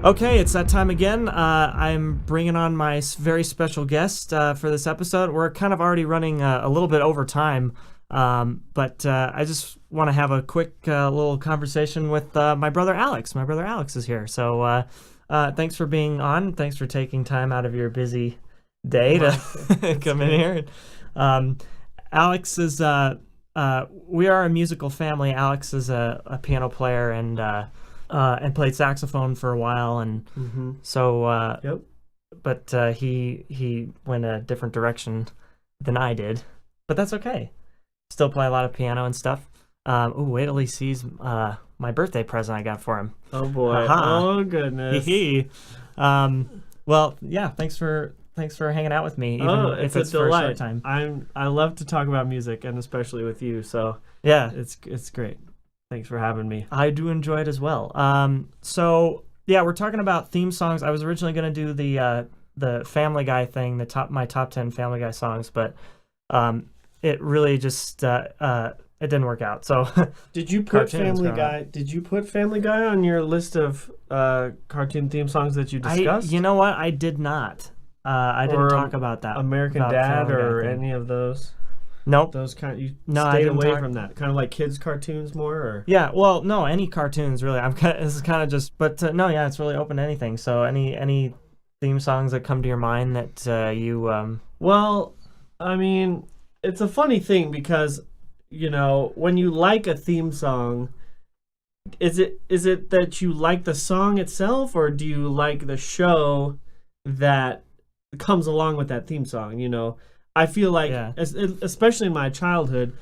Okay, it's that time again. I'm bringing on my very special guest for this episode. We're kind of already running a little bit over time, but I just want to have a quick little conversation with my brother Alex. My brother Alex is here. So thanks for being on. Thanks for taking time out of your busy day to come in here. Alex is, we are a musical family. Alex is a piano player, and and played saxophone for a while, and so Yep. but he went a different direction than I did, but that's okay. Still play a lot of piano and stuff. Wait till he sees my birthday present I got for him. Oh boy! Aha. Oh goodness! Well, yeah. Thanks for hanging out with me. Even if it's a for a delight. short time. I love to talk about music, and especially with you. So Yeah, it's great. Thanks for having me. I do enjoy it as well. So yeah, we're talking about theme songs. I was originally going to do the Family Guy thing, my top 10 Family Guy songs, but it really just it didn't work out. So Did you put Family Guy? Did you put Family Guy on your list of cartoon theme songs that you discussed? You know what? I did not. I didn't talk about that. American Dad or any of those. Nope. Those you No, stayed away from that. Kind of like kids' cartoons more, or yeah. Well, no, any cartoons really. This is kind of just, but no, yeah, it's really open to anything. So any theme songs that come to your mind that you Well, I mean, it's a funny thing because when you like a theme song, is it that you like the song itself, or do you like the show that comes along with that theme song? I feel like, especially in my childhood,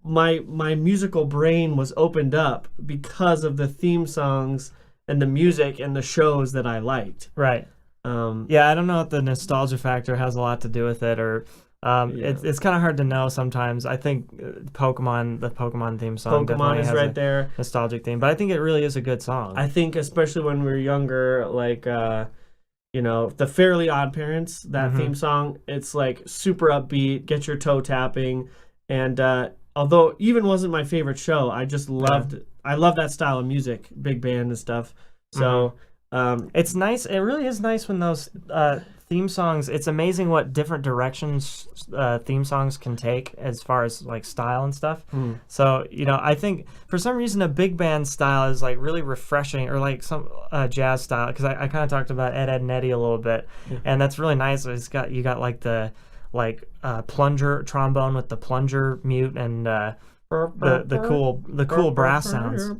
my musical brain was opened up because of the theme songs and the music and the shows that I liked. Right. Yeah, I don't know if the nostalgia factor has a lot to do with it, or it's kind of hard to know sometimes. I think the Pokemon theme song definitely has right there, nostalgic theme, but I think it really is a good song. I think especially when we were younger, like the Fairly Odd Parents, that theme song, it's like super upbeat, get your toe tapping, and although even wasn't my favorite show, I just loved I love that style of music, big band and stuff. So it's nice. It really is nice when those theme songs. It's amazing what different directions theme songs can take as far as like style and stuff. So I think for some reason a big band style is like really refreshing, or like some jazz style, because I kind of talked about Ed, Edd n Eddy a little bit, and that's really nice. You got like the plunger trombone with the plunger mute and the cool brass sounds.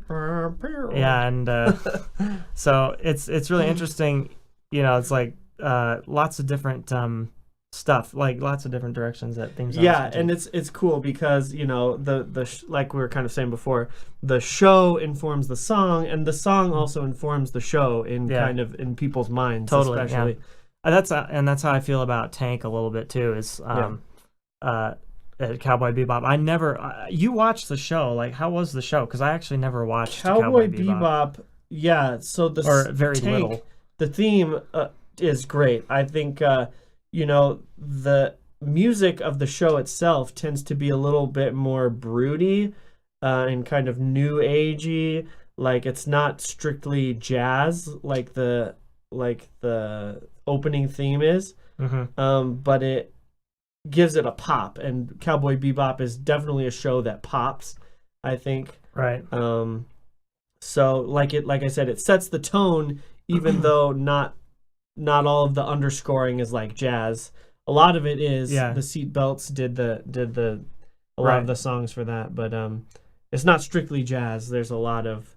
Yeah, and so it's really interesting. It's like lots of different stuff, like lots of different directions that things. Yeah, and it's cool because like we were kind of saying before, the show informs the song, and the song also informs the show kind of in people's minds. Totally, especially. Yeah. That's how I feel about Tank a little bit too. Is Cowboy Bebop. I never. You watched the show. Like, how was the show? Because I actually never watched Cowboy Bebop. Yeah, so very Tank, little. The theme is great. I think the music of the show itself tends to be a little bit more broody and kind of new agey. Like, it's not strictly jazz like the opening theme is, but it gives it a pop, and Cowboy Bebop is definitely a show that pops, I think. Right. So like I said, it sets the tone, even though not all of the underscoring is like jazz. A lot of it is. The Seat Belts did a lot of the songs for that, but it's not strictly jazz. There's a lot of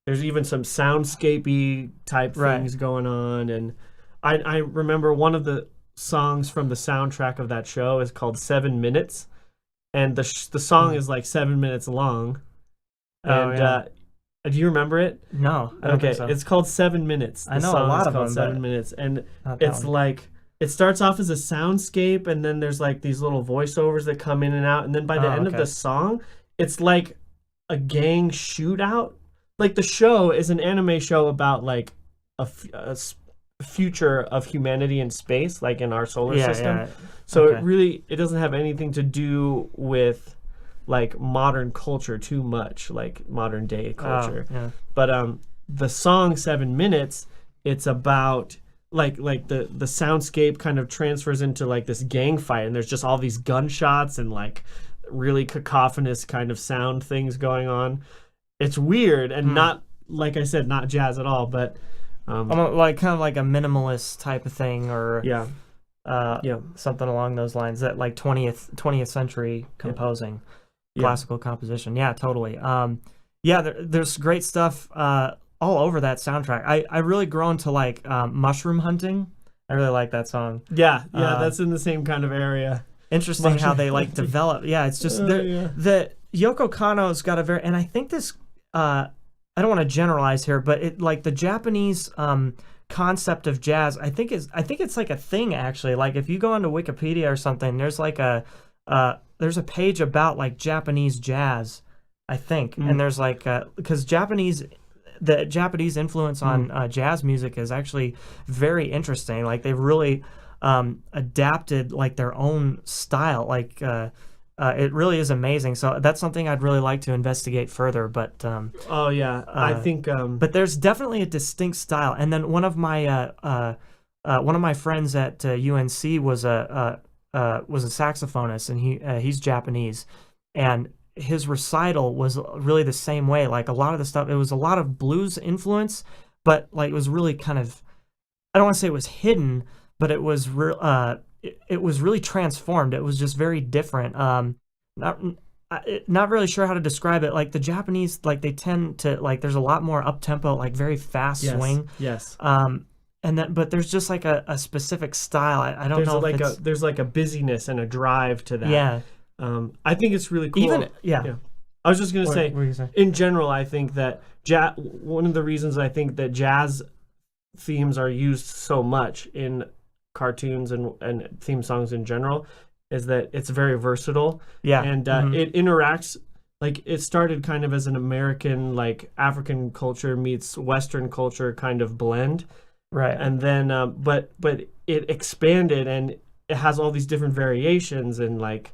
there's even some soundscapey type things going on, and I remember one of the songs from the soundtrack of that show is called 7 Minutes, and the song is like 7 minutes long. And do you remember it? No, I don't think so. It's called 7 Minutes. I know a lot of them. 7 Minutes, and it's like it starts off as a soundscape, and then there's like these little voiceovers that come in and out, and then by the end of the song, it's like a gang shootout. Like, the show is an anime show about like a future of humanity in space, like in our solar system. Yeah. So it doesn't have anything to do with like modern culture too much, like modern day culture. But the song 7 Minutes, it's about like the soundscape kind of transfers into like this gang fight, and there's just all these gunshots and like really cacophonous kind of sound things going on. It's weird and not, like I said, not jazz at all, but like kind of like a minimalist type of thing, or something along those lines, that like 20th century composing, classical composition. Yeah, totally. Yeah, there's great stuff all over that soundtrack. I really grown to like mushroom hunting. I really like that song. Yeah, that's in the same kind of area. Interesting how they like develop. Yeah, it's just the Yoko Kanno's got a very, and I think this. I don't want to generalize here, but it like the Japanese concept of jazz. I think it's like a thing actually. Like if you go onto Wikipedia or something, there's like there's a page about like Japanese jazz, I think, and there's like because the Japanese influence on jazz music is actually very interesting. Like they've really adapted like their own style. Like it really is amazing. So that's something I'd really like to investigate further. But I think. But there's definitely a distinct style. And then one of my friends at UNC was a saxophonist, and he's Japanese, and his recital was really the same way. Like a lot of the stuff, it was a lot of blues influence, but like it was really kind of, I don't want to say it was hidden, but it was it was really transformed. It was just very different. Not really sure how to describe it. Like the Japanese, like they tend to like there's a lot more up tempo, like very fast swing. Yes. But there's just like a specific style. I don't know. There's like a busyness and a drive to that. Yeah. I think it's really cool. I was just gonna say, in general, I think that one of the reasons I think that jazz themes are used so much in cartoons and theme songs in general is that it's very versatile. Yeah. And it interacts, like it started kind of as an American, like African culture meets Western culture kind of blend. Right. And then, but it expanded and it has all these different variations in like,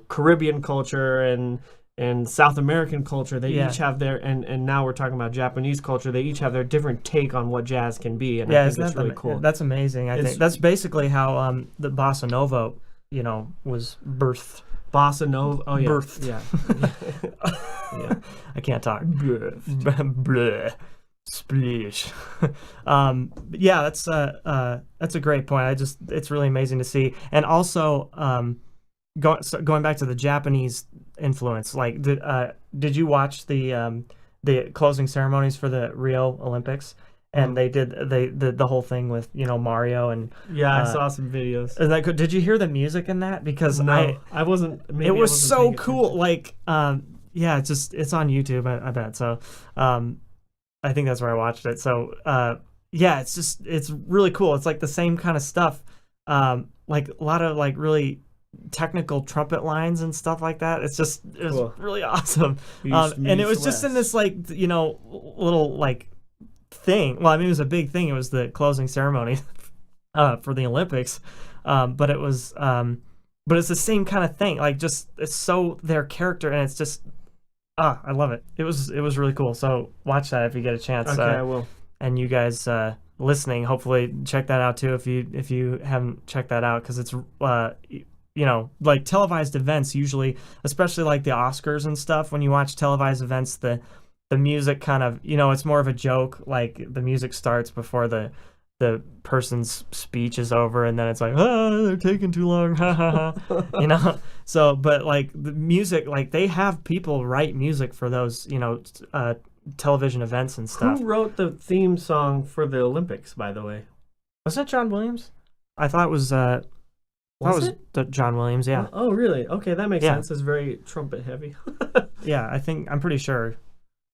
Caribbean culture and South American culture. They each have their, and now we're talking about Japanese culture. They each have their different take on what jazz can be. And I think that's really cool. That's amazing. I think that's basically how the bossa nova, was birthed. Bossa nova. Oh yeah. Birthed. Yeah. Yeah. I can't talk. Bleh. Splish. That's a great point. It's really amazing to see. And also going back to the Japanese influence, like did you watch the closing ceremonies for the Rio Olympics? And they did the whole thing with Mario and I saw some videos. Is that good? Did you hear the music in that? Because I wasn't. It was so cool. Like it's on YouTube. I bet. So I think that's where I watched it. So it's really cool. It's like the same kind of stuff. Like a lot of like really technical trumpet lines and stuff like that. It was cool. Really awesome. And it was just in this like little like thing. Well, I mean it was a big thing. It was the closing ceremony for the Olympics. But it's the same kind of thing. Like just it's so their character, and it's just I love it. It was really cool. So watch that if you get a chance. Okay, I will. And you guys listening, hopefully check that out too if you haven't checked that out, because it's like televised events usually, especially like the Oscars and stuff. When you watch televised events, the music kind of it's more of a joke. Like the music starts before the person's speech is over, and then it's like, they're taking too long, So, but like the music, like they have people write music for those, television events and stuff. Who wrote the theme song for the Olympics, by the way? Wasn't it John Williams? I thought it was. Was it John Williams? Yeah. Oh, really? Okay, that makes sense. It's very trumpet heavy. Yeah, I'm pretty sure.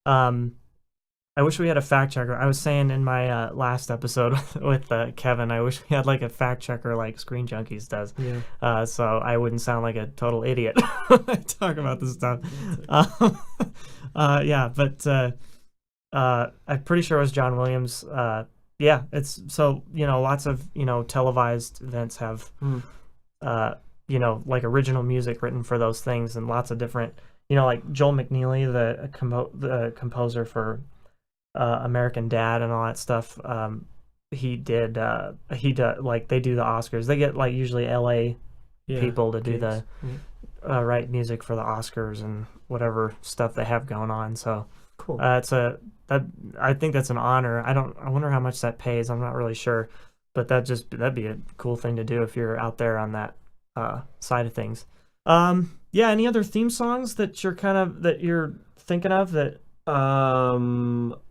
I wish we had a fact checker. I was saying in my last episode with Kevin, I wish we had like a fact checker like Screen Junkies does. Yeah. So I wouldn't sound like a total idiot when I talk about this stuff. I'm pretty sure it was John Williams. It's so lots of televised events have like original music written for those things, and lots of different like Joel McNeely, the composer for American Dad and all that stuff. They do the Oscars. They get like usually LA people to do the write music for the Oscars and whatever stuff they have going on. So cool. I think that's an honor. I wonder how much that pays. I'm not really sure, but that'd be a cool thing to do if you're out there on that side of things. Yeah, any other theme songs that you're thinking of that we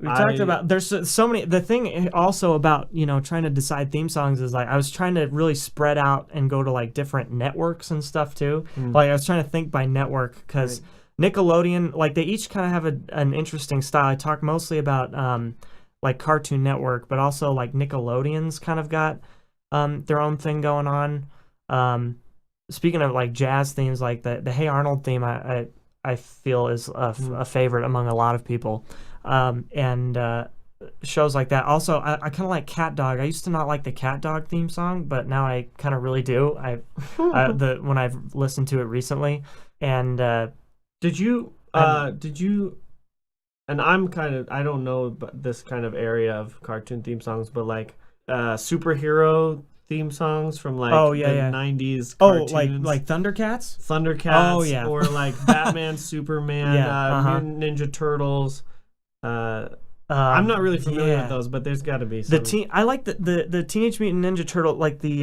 talked about? There's so many. The thing also about trying to decide theme songs is like I was trying to really spread out and go to like different networks and stuff too. Like I was trying to think by network because Nickelodeon, like they each kind of have an interesting style. I talk mostly about like Cartoon Network, but also like Nickelodeon's kind of got their own thing going on. Speaking of like jazz themes, like the Hey Arnold theme, I feel is a favorite among a lot of people, and shows like that. Also, I kind of like Cat Dog. I used to not like the Cat Dog theme song, but now I kind of really do. When I've listened to it recently, and did you? And I don't know this kind of area of cartoon theme songs, but like superhero theme songs from like the 90s cartoons. Like Thundercats? Thundercats, or like Batman, Superman, Mutant Ninja Turtles. I'm not really familiar with those, but there's got to be some. I like the Teenage Mutant Ninja Turtle, like the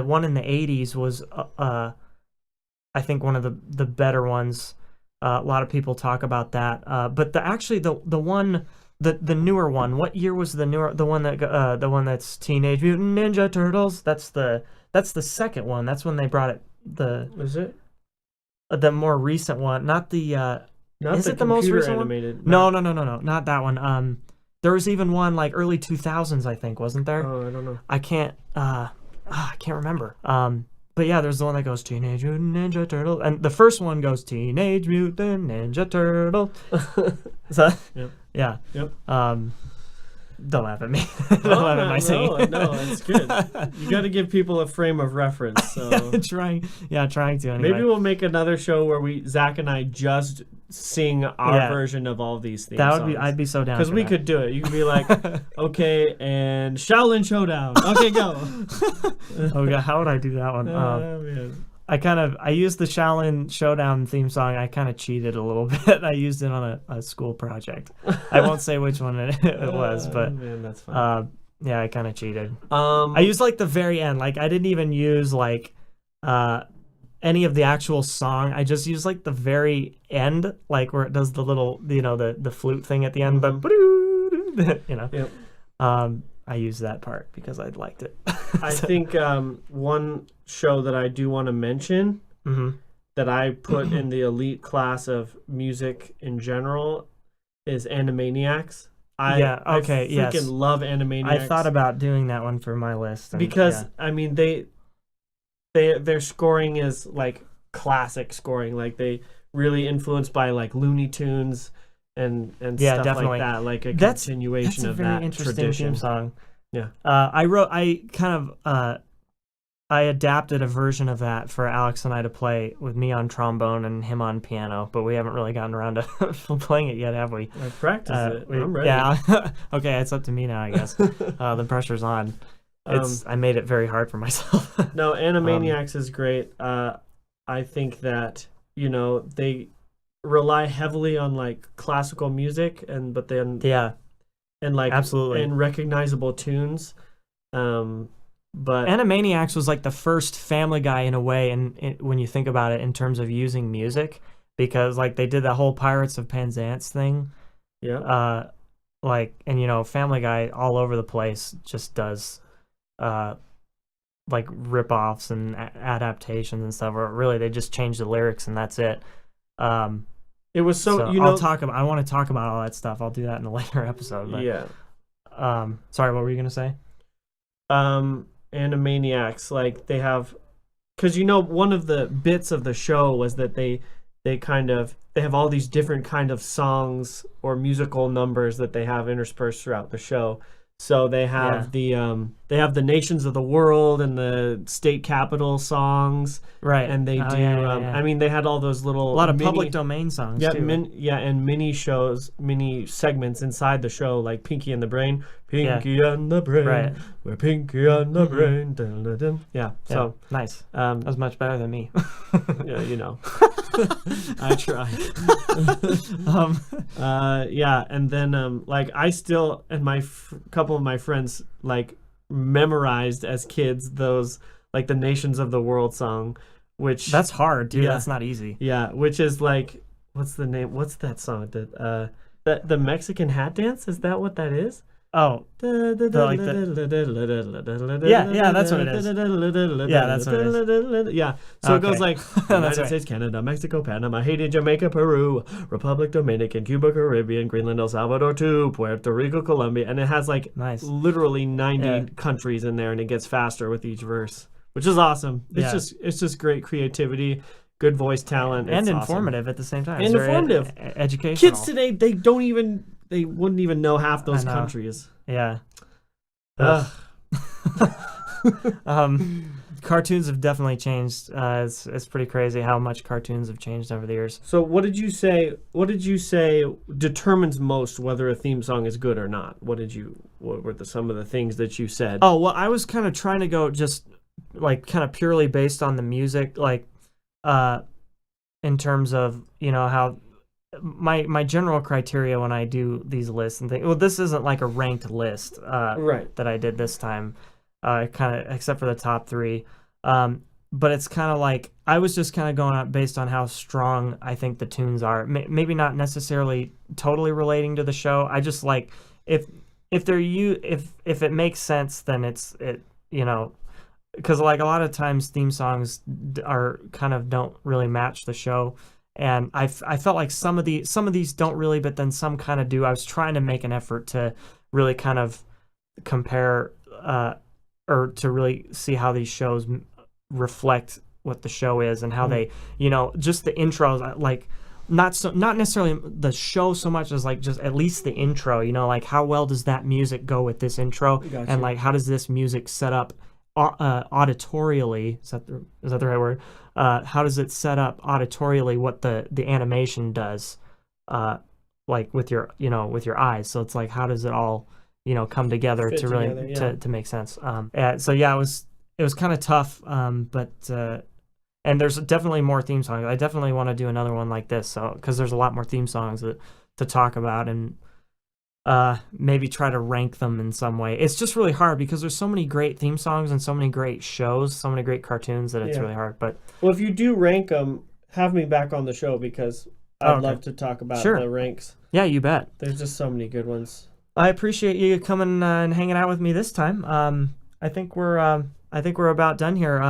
one in the 80s was I think one of the better ones. A lot of people talk about that, but the one. The newer one. What year was the one that's Teenage Mutant Ninja Turtles? That's the second one. That's when they brought it. Is it the more recent one? Not the. Is it the most recent animated one? No, not that one. There was even one like early 2000s, I think, wasn't there? Oh, I don't know. I can't remember. But yeah, there's the one that goes Teenage Mutant Ninja Turtle, and the first one goes Teenage Mutant Ninja Turtle. So, yep. Yeah. Yep. Don't laugh at me. Don't laugh at my singing. No, it's good. You got to give people a frame of reference. So. trying to. Anyway. Maybe we'll make another show where Zach and I just sing our version of all these things. I'd be so down. Because we could do it. You could be like, okay, and Shaolin Showdown. Okay, go. Oh god, how would I do that one? Man. I used the Shaolin Showdown theme song. I kind of cheated a little bit. I used it on a school project. I won't say which one it was, but man, that's fine. yeah, I kind of cheated. I used like the very end. Like I didn't even use like any of the actual song. I just used like the very end, like where it does the little, the flute thing at the end. But Yep. I used that part because I liked it. I think one show that I do want to mention that I put in the elite class of music in general is Animaniacs. I freaking love Animaniacs. I thought about doing that one for my list. Because, I mean, their scoring is like classic scoring. Like they really influenced by like Looney Tunes and stuff definitely. Like that, like a continuation of that tradition. Theme song. Yeah, I adapted a version of that for Alex and I to play with me on trombone and him on piano, but we haven't really gotten around to playing it yet, have we? I practiced it. I'm ready. Yeah, okay, it's up to me now, I guess. The pressure's on. I made it very hard for myself. No, Animaniacs is great. I think that they rely heavily on like classical music and like absolutely and recognizable tunes, but Animaniacs was like the first Family Guy in a way, and when you think about it in terms of using music, because like they did that whole Pirates of Penzance thing, and Family Guy all over the place just does like rip-offs and adaptations and stuff, or really they just change the lyrics and that's it. It was so I want to talk about all that stuff. I'll do that in a later episode. But, sorry, what were you gonna say? Animaniacs, like they have, because one of the bits of the show was that they have all these different kind of songs or musical numbers that they have interspersed throughout the show. So they have the nations of the world and the state capital songs, right? And they I mean, they had all those a lot of public domain songs, too. And mini segments inside the show, like Pinky and the Brain, and the Brain, right? We're Pinky and the Brain, dun, dun, dun. So nice. That was much better than me. Yeah, I try. And then like I still and couple of my friends like memorized as kids those like the Nations of the World song. which That's hard, dude. Yeah. That's not easy. Yeah, which is like, what's the name? What's that song? The Mexican hat dance? Is that what that is? Oh, Yeah, that's what it is. Yeah, that's what it is. Yeah, so it goes Okay. like That's United right. States, Canada, Mexico, Panama, Haiti, Jamaica, Peru, Republic Dominican, Cuba, Caribbean, Greenland, El Salvador, too, Puerto Rico, Colombia, and it has like Nice. literally 90 Yeah. countries in there, and it gets faster with each verse, which is awesome. It's Yeah. just great creativity, good voice talent, And it's awesome. informative at the same time. And It's very informative. educational. Kids today, they wouldn't even know half those I know. countries. Yeah. Ugh. Cartoons have definitely changed. It's pretty crazy how much cartoons have changed over the years. So what did you say determines most whether a theme song is good or not? What were some of the things that you said? Oh, well, I was kind of trying to go just like kind of purely based on the music, like in terms of, how my general criteria when I do these lists and things. Well, this isn't like a ranked list Right. that I did this time, kind of except for the top 3. But it's kind of like I was just kind of going out based on how strong I think the tunes are. Maybe not necessarily totally relating to the show. I just like if it makes sense, then because like a lot of times theme songs are kind of don't really match the show. And I felt like some of these don't really, but then some kind of do. I was trying to make an effort to really kind of compare or to really see how these shows reflect what the show is and how they, just the intros, like not necessarily the show so much as like just at least the intro, like how well does that music go with this intro, Gotcha. and like how does this music set up auditorially? Is that the right word? How does it set up auditorially what the animation does, like with your eyes? So it's like how does it all come together Fit to really together, yeah. to make sense? So yeah, it was kind of tough, but and there's definitely more theme songs. I definitely want to do another one like this, so because there's a lot more theme songs to talk about and maybe try to rank them in some way. It's just really hard because there's so many great theme songs and so many great shows, so many great cartoons that it's Yeah. really hard. But Well, if you do rank them, have me back on the show because I'd okay. love to talk about Sure. the ranks. yeah, you bet. There's just so many good ones. I appreciate you coming and hanging out with me this time. I think we're about done here.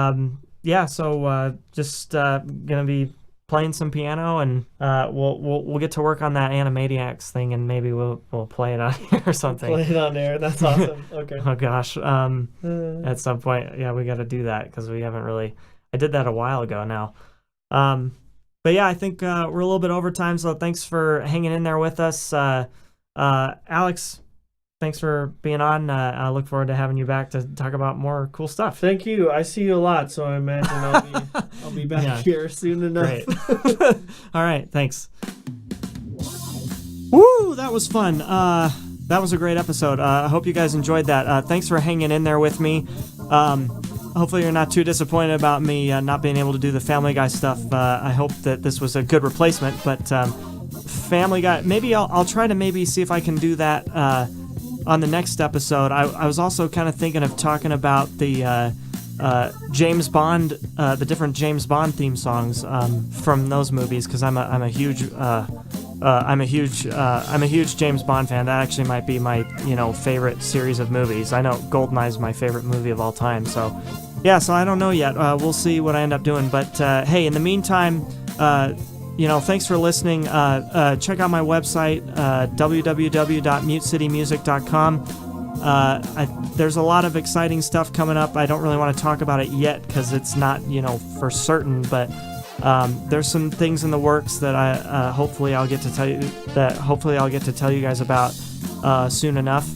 So just gonna be playing some piano, and we'll get to work on that Animaniacs thing, and maybe we'll play it on here or something. Play it on there. That's awesome. Okay. Oh gosh, at some point, yeah, we got to do that because we haven't really. I did that a while ago now. But yeah, I think we're a little bit over time, so thanks for hanging in there with us. Alex, thanks for being on. I look forward to having you back to talk about more cool stuff. Thank you. I see you a lot, so I imagine I'll be back Yeah. here soon enough. Great. All right, thanks. Woo, that was fun. That was a great episode. I hope you guys enjoyed that. Thanks for hanging in there with me. Hopefully you're not too disappointed about me not being able to do the Family Guy stuff. I hope that this was a good replacement, but Family Guy, maybe I'll try to maybe see if I can do that on the next episode. I was also kind of thinking of talking about the James Bond, the different James Bond theme songs from those movies, because I'm a huge James Bond fan. That actually might be my favorite series of movies. I know GoldenEye is my favorite movie of all time. So yeah, so I don't know yet. We'll see what I end up doing. But hey, in the meantime, thanks for listening. Check out my website, www.mutecitymusic.com. There's a lot of exciting stuff coming up. I don't really want to talk about it yet because it's not, for certain, but there's some things in the works that I hopefully I'll get to tell you guys about soon enough.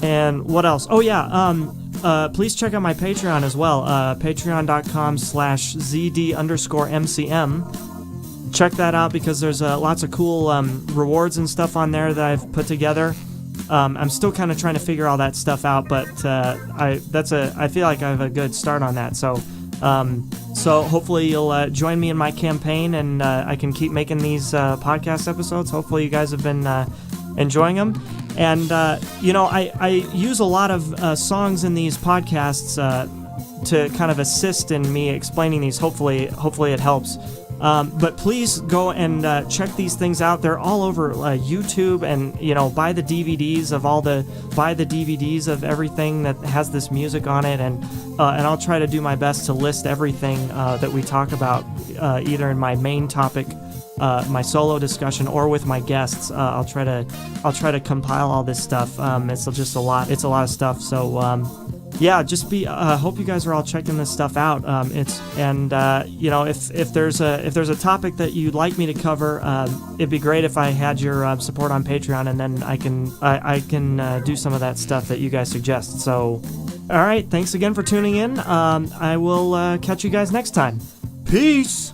And what else? Oh yeah, please check out my Patreon as well. Patreon.com/ZD_MCM. Check that out because there's lots of cool rewards and stuff on there that I've put together. I'm still kind of trying to figure all that stuff out, but I feel like I have a good start on that. So hopefully you'll join me in my campaign, and I can keep making these podcast episodes. Hopefully you guys have been enjoying them. And I use a lot of songs in these podcasts to kind of assist in me explaining these. Hopefully it helps. But please go and check these things out. They're all over YouTube, and buy the DVDs of everything that has this music on it, and I'll try to do my best to list everything that we talk about, either in my main topic, my solo discussion, or with my guests. I'll try to compile all this stuff. It's just a lot. It's a lot of stuff. So. Yeah, just hope you guys are all checking this stuff out. If there's a topic that you'd like me to cover, it'd be great if I had your support on Patreon, and then I can do some of that stuff that you guys suggest. So, all right, thanks again for tuning in. I will catch you guys next time. Peace.